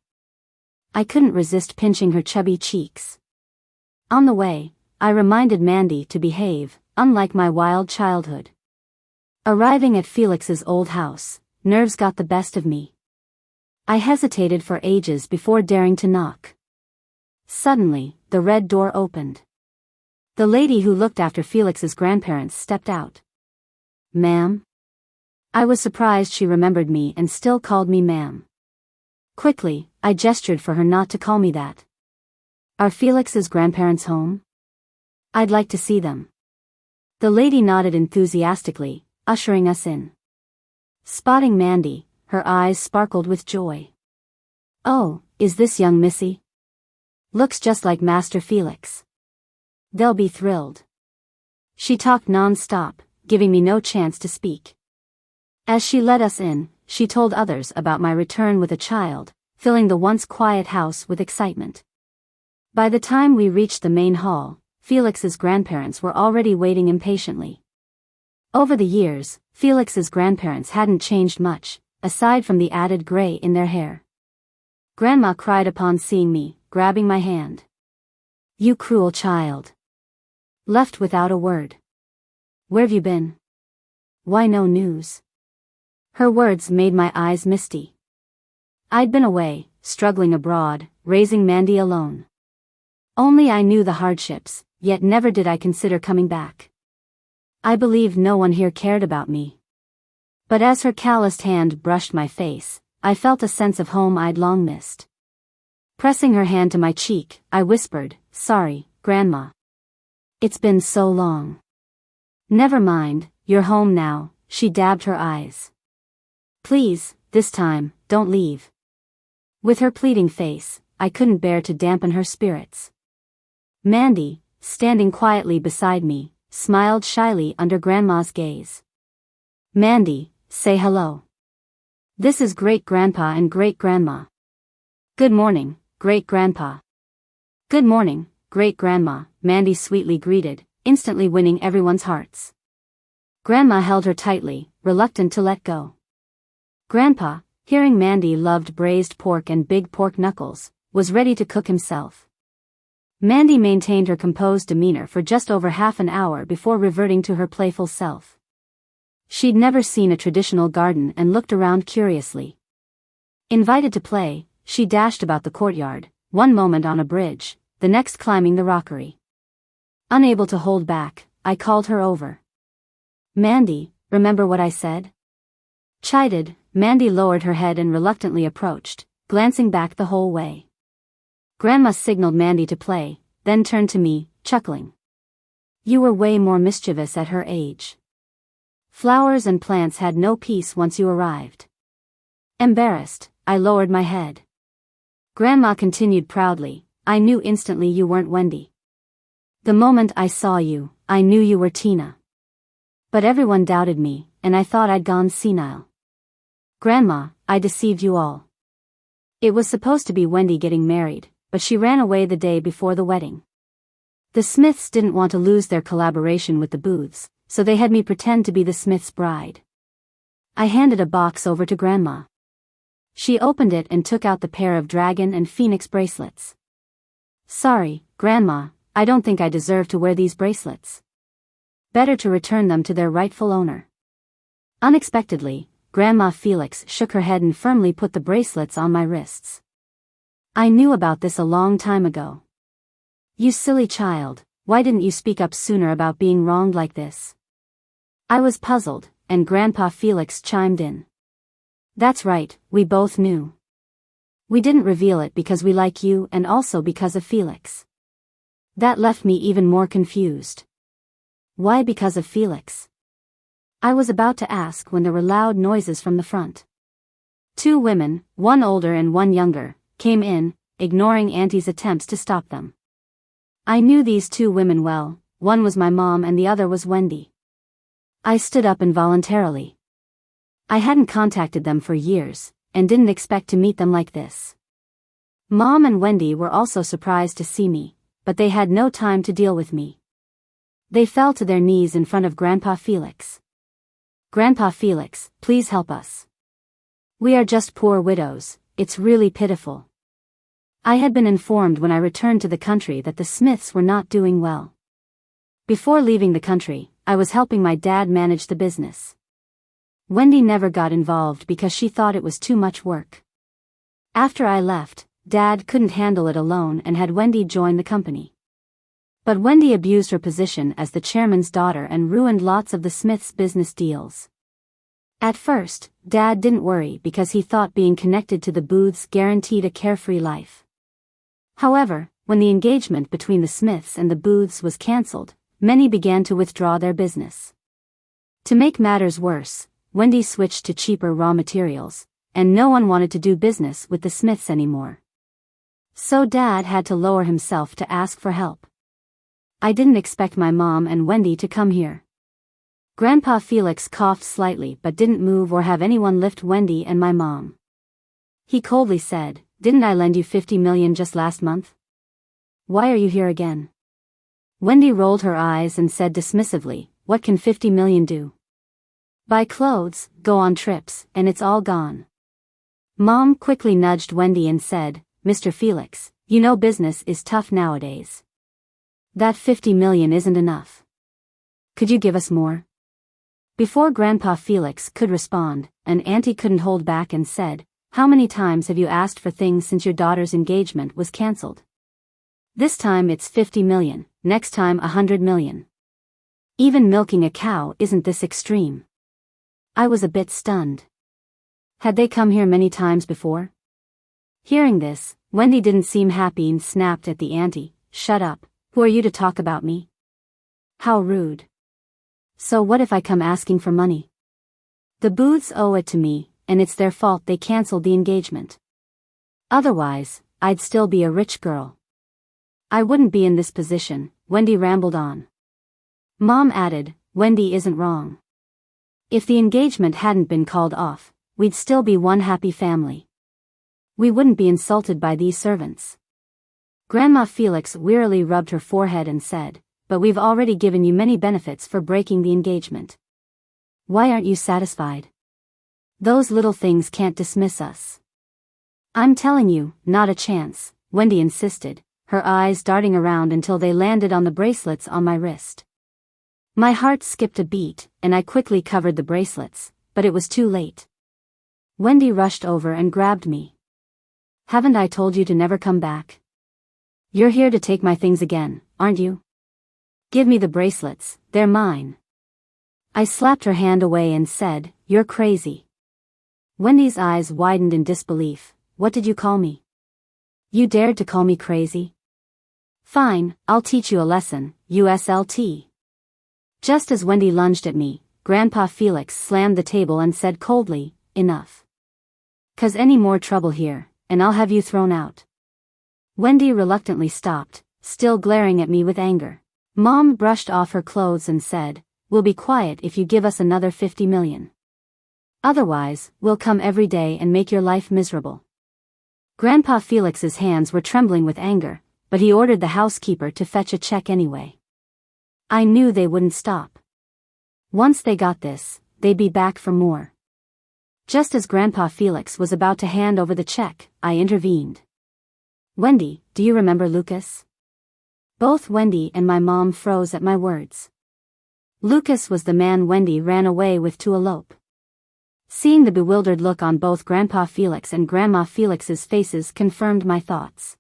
I couldn't resist pinching her chubby cheeks. On the way, I reminded Mandy to behave, unlike my wild childhood. Arriving at Felix's old house, nerves got the best of me. I hesitated for ages before daring to knock. Suddenly, the red door opened. The lady who looked after Felix's grandparents stepped out. Ma'am? I was surprised she remembered me and still called me ma'am. Quickly, I gestured for her not to call me that. Are Felix's grandparents home? I'd like to see them. The lady nodded enthusiastically, ushering us in. Spotting Mandy, her eyes sparkled with joy. Oh, is this young Missy? Looks just like Master Felix. They'll be thrilled. She talked non-stop, giving me no chance to speak. As she let us in, she told others about my return with a child, filling the once quiet house with excitement. By the time we reached the main hall, Felix's grandparents were already waiting impatiently. Over the years, Felix's grandparents hadn't changed much, aside from the added gray in their hair. Grandma cried upon seeing me, grabbing my hand. You cruel child. Left without a word. Where've you been? Why no news? Her words made my eyes misty. I'd been away, struggling abroad, raising Mandy alone. Only I knew the hardships, yet never did I consider coming back. I believed no one here cared about me. But as her calloused hand brushed my face, I felt a sense of home I'd long missed. Pressing her hand to my cheek, I whispered, Sorry, Grandma. It's been so long. Never mind, you're home now, she dabbed her eyes. Please, this time, don't leave. With her pleading face, I couldn't bear to dampen her spirits. Mandy, standing quietly beside me, smiled shyly under Grandma's gaze. Mandy, say hello. This is Great-Grandpa and Great-Grandma. Good morning, Great-Grandpa. Good morning, Great-Grandma, Mandy sweetly greeted, instantly winning everyone's hearts. Grandma held her tightly, reluctant to let go. Grandpa, hearing Mandy loved braised pork and big pork knuckles, was ready to cook himself. Mandy maintained her composed demeanor for just over half an hour before reverting to her playful self. She'd never seen a traditional garden and looked around curiously. Invited to play, she dashed about the courtyard, one moment on a bridge, the next climbing the rockery. Unable to hold back, I called her over. Mandy, remember what I said? Chided, Mandy lowered her head and reluctantly approached, glancing back the whole way. Grandma signaled Mandy to play, then turned to me, chuckling. You were way more mischievous at her age. Flowers and plants had no peace once you arrived. Embarrassed, I lowered my head. Grandma continued proudly, I knew instantly you weren't Wendy. The moment I saw you, I knew you were Tina. But everyone doubted me, and I thought I'd gone senile. Grandma, I deceived you all. It was supposed to be Wendy getting married, but she ran away the day before the wedding. The Smiths didn't want to lose their collaboration with the Booths, so they had me pretend to be the Smiths' bride. I handed a box over to Grandma. She opened it and took out the pair of dragon and phoenix bracelets. Sorry, Grandma, I don't think I deserve to wear these bracelets. Better to return them to their rightful owner. Unexpectedly, Grandma Felix shook her head and firmly put the bracelets on my wrists. I knew about this a long time ago. You silly child, why didn't you speak up sooner about being wronged like this? I was puzzled, and Grandpa Felix chimed in. That's right, we both knew. We didn't reveal it because we like you and also because of Felix. That left me even more confused. Why because of Felix? I was about to ask when there were loud noises from the front. 2 women, one older and one younger, came in, ignoring Auntie's attempts to stop them. I knew these 2 women well, one was my mom and the other was Wendy. I stood up involuntarily. I hadn't contacted them for years, and didn't expect to meet them like this. Mom and Wendy were also surprised to see me, but they had no time to deal with me. They fell to their knees in front of Grandpa Felix. Grandpa Felix, please help us. We are just poor widows, it's really pitiful. I had been informed when I returned to the country that the Smiths were not doing well. Before leaving the country, I was helping my dad manage the business. Wendy never got involved because she thought it was too much work. After I left, Dad couldn't handle it alone and had Wendy join the company. But Wendy abused her position as the chairman's daughter and ruined lots of the Smiths' business deals. At first, Dad didn't worry because he thought being connected to the Booths guaranteed a carefree life. However, when the engagement between the Smiths and the Booths was cancelled, many began to withdraw their business. To make matters worse, Wendy switched to cheaper raw materials, and no one wanted to do business with the Smiths anymore. So Dad had to lower himself to ask for help. I didn't expect my mom and Wendy to come here. Grandpa Felix coughed slightly but didn't move or have anyone lift Wendy and my mom. He coldly said, "Didn't I lend you $50 million just last month? Why are you here again?" Wendy rolled her eyes and said dismissively, "What can $50 million do? Buy clothes, go on trips, and it's all gone." Mom quickly nudged Wendy and said, "Mr. Felix, you know business is tough nowadays. That $50 million isn't enough. Could you give us more?" Before Grandpa Felix could respond, an auntie couldn't hold back and said, "How many times have you asked for things since your daughter's engagement was cancelled? This time it's $50 million, next time $100 million. Even milking a cow isn't this extreme." I was a bit stunned. Had they come here many times before? Hearing this, Wendy didn't seem happy and snapped at the auntie, "Shut up, who are you to talk about me? How rude. So what if I come asking for money? The Booths owe it to me, and it's their fault they cancelled the engagement. Otherwise, I'd still be a rich girl. I wouldn't be in this position," Wendy rambled on. Mom added, "Wendy isn't wrong. If the engagement hadn't been called off, we'd still be one happy family. We wouldn't be insulted by these servants." Grandma Felix wearily rubbed her forehead and said, "But we've already given you many benefits for breaking the engagement. Why aren't you satisfied? Those little things can't dismiss us." "I'm telling you, not a chance," Wendy insisted, her eyes darting around until they landed on the bracelets on my wrist. My heart skipped a beat, and I quickly covered the bracelets, but it was too late. Wendy rushed over and grabbed me. "Haven't I told you to never come back? You're here to take my things again, aren't you? Give me the bracelets, they're mine." I slapped her hand away and said, "You're crazy." Wendy's eyes widened in disbelief. "What did you call me? You dared to call me crazy? Fine, I'll teach you a lesson, USLT." Just as Wendy lunged at me, Grandpa Felix slammed the table and said coldly, "Enough. 'Cause any more trouble here, and I'll have you thrown out." Wendy reluctantly stopped, still glaring at me with anger. Mom brushed off her clothes and said, "We'll be quiet if you give us another 50 million. Otherwise, we'll come every day and make your life miserable." Grandpa Felix's hands were trembling with anger, but he ordered the housekeeper to fetch a check anyway. I knew they wouldn't stop. Once they got this, they'd be back for more. Just as Grandpa Felix was about to hand over the check, I intervened. "Wendy, do you remember Lucas?" Both Wendy and my mom froze at my words. Lucas was the man Wendy ran away with to elope. Seeing the bewildered look on both Grandpa Felix and Grandma Felix's faces confirmed my thoughts.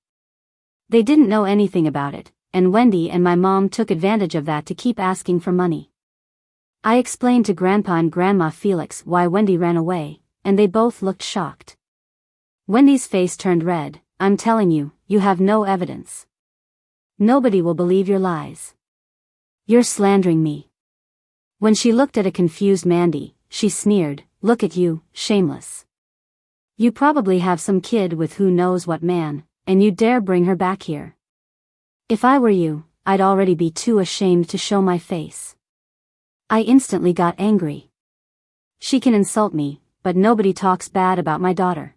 They didn't know anything about it, and Wendy and my mom took advantage of that to keep asking for money. I explained to Grandpa and Grandma Felix why Wendy ran away, and they both looked shocked. Wendy's face turned red. "I'm telling you, you have no evidence. Nobody will believe your lies. You're slandering me." When she looked at a confused Mandy, she sneered, "Look at you, shameless. You probably have some kid with who knows what man, and you dare bring her back here. If I were you, I'd already be too ashamed to show my face." I instantly got angry. She can insult me, but nobody talks bad about my daughter.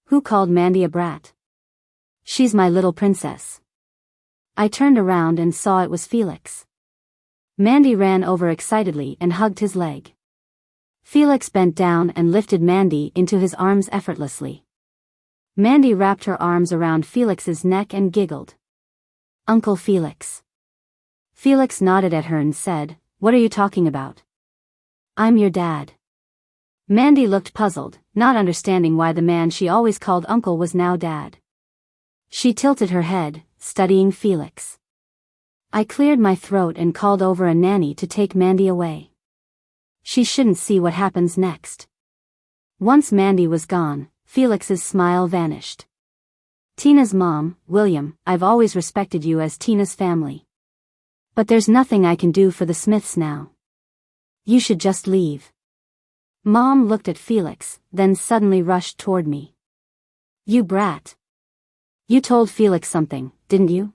Who called Mandy a brat? She's my little princess. I turned around and saw it was Felix. Mandy ran over excitedly and hugged his leg. Felix bent down and lifted Mandy into his arms effortlessly. Mandy wrapped her arms around Felix's neck and giggled. "Uncle Felix." Felix nodded at her and said, "What are you talking about?" "I'm your dad." Mandy looked puzzled, not understanding why the man she always called uncle was now dad. She tilted her head, studying Felix. I cleared my throat and called over a nanny to take Mandy away. She shouldn't see what happens next. Once Mandy was gone, Felix's smile vanished. "Tina's mom, William, I've always respected you as Tina's family. But there's nothing I can do for the Smiths now. You should just leave." Mom looked at Felix, then suddenly rushed toward me. "You brat. You told Felix something, didn't you?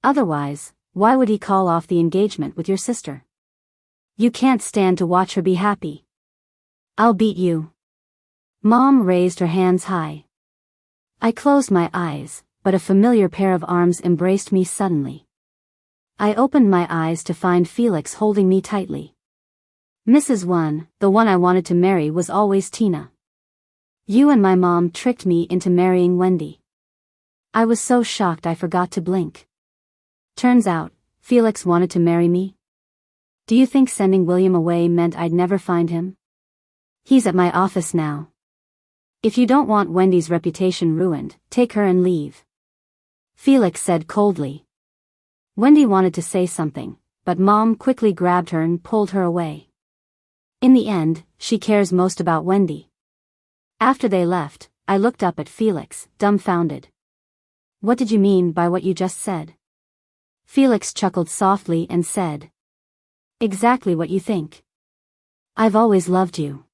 Otherwise, why would he call off the engagement with your sister? You can't stand to watch her be happy. I'll beat you." Mom raised her hands high. I closed my eyes, but a familiar pair of arms embraced me suddenly. I opened my eyes to find Felix holding me tightly. "Mrs. One, the one I wanted to marry was always Tina. You and my mom tricked me into marrying Wendy." I was so shocked I forgot to blink. Turns out, Felix wanted to marry me? Do you think sending William away meant I'd never find him? He's at my office now. If you don't want Wendy's reputation ruined, take her and leave. Felix said coldly. Wendy wanted to say something, but Mom quickly grabbed her and pulled her away. In the end, she cares most about Wendy. After they left, I looked up at Felix, dumbfounded. "What did you mean by what you just said?" Felix chuckled softly and said, "Exactly what you think. I've always loved you.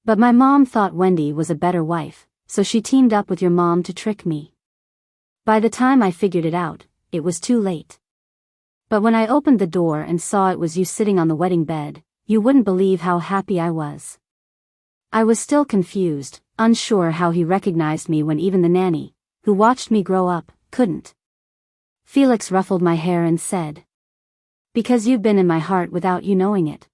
But my mom thought Wendy was a better wife, so she teamed up with your mom to trick me. By the time I figured it out, it was too late. But when I opened the door and saw it was you sitting on the wedding bed, you wouldn't believe how happy I was." I was still confused, unsure how he recognized me when even the nanny, who watched me grow up, couldn't. Felix ruffled my hair and said, "Because you've been in my heart without you knowing it.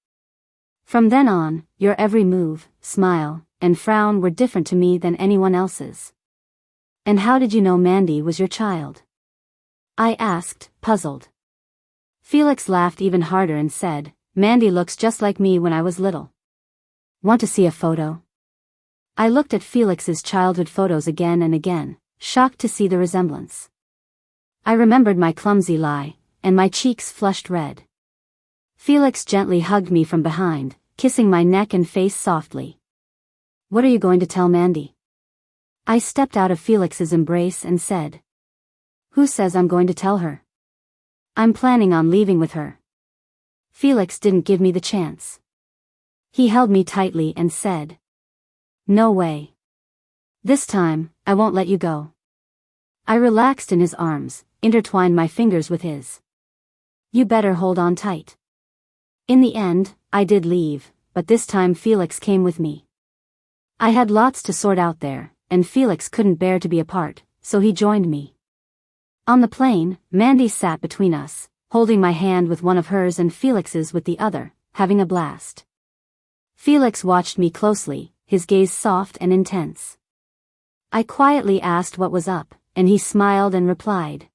From then on, your every move, smile, and frown were different to me than anyone else's." "And how did you know Mandy was your child?" I asked, puzzled. Felix laughed even harder and said, "Mandy looks just like me when I was little. Want to see a photo?" I looked at Felix's childhood photos again and again, shocked to see the resemblance. I remembered my clumsy lie, and my cheeks flushed red. Felix gently hugged me from behind, kissing my neck and face softly. "What are you going to tell Mandy?" I stepped out of Felix's embrace and said, "Who says I'm going to tell her? I'm planning on leaving with her." Felix didn't give me the chance. He held me tightly and said, "No way. This time, I won't let you go." I relaxed in his arms, intertwined my fingers with his. "You better hold on tight." In the end, I did leave, but this time Felix came with me. I had lots to sort out there, and Felix couldn't bear to be apart, so he joined me. On the plane, Mandy sat between us, holding my hand with one of hers and Felix's with the other, having a blast. Felix watched me closely, his gaze soft and intense. I quietly asked what was up, and he smiled and replied,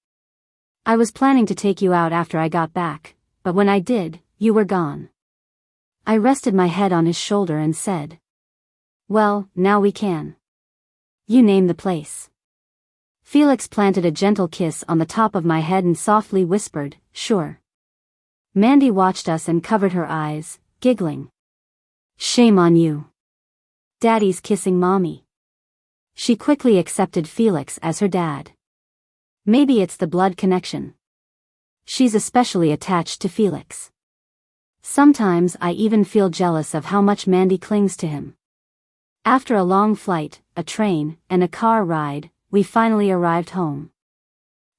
"I was planning to take you out after I got back, but when I did, you were gone." I rested my head on his shoulder and said, "Well, now we can. You name the place." Felix planted a gentle kiss on the top of my head and softly whispered, "Sure." Mandy watched us and covered her eyes, giggling. "Shame on you. Daddy's kissing mommy." She quickly accepted Felix as her dad. Maybe it's the blood connection. She's especially attached to Felix. Sometimes I even feel jealous of how much Mandy clings to him. After a long flight, a train, and a car ride, we finally arrived home.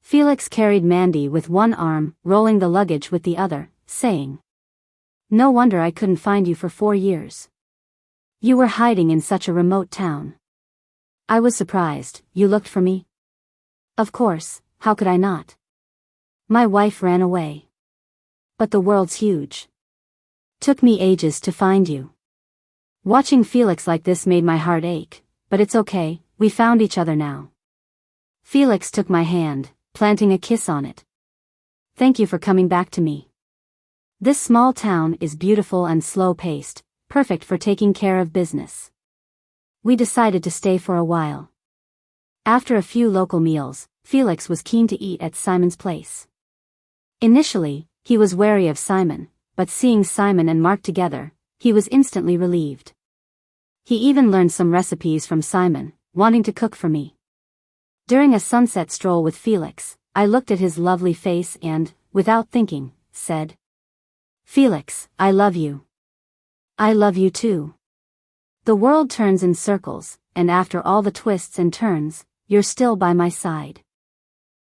Felix carried Mandy with one arm, rolling the luggage with the other, saying, "No wonder I couldn't find you for 4 years. You were hiding in such a remote town." I was surprised. "You looked for me?" "Of course, how could I not? My wife ran away. But the world's huge. Took me ages to find you." Watching Felix like this made my heart ache, but it's okay, we found each other now. Felix took my hand, planting a kiss on it. "Thank you for coming back to me. This small town is beautiful and slow-paced, perfect for taking care of business." We decided to stay for a while. After a few local meals, Felix was keen to eat at Simon's place. Initially, he was wary of Simon, but seeing Simon and Mark together, he was instantly relieved. He even learned some recipes from Simon, wanting to cook for me. During a sunset stroll with Felix, I looked at his lovely face and, without thinking, said, "Felix, I love you. I love you too. The world turns in circles, and after all the twists and turns, you're still by my side."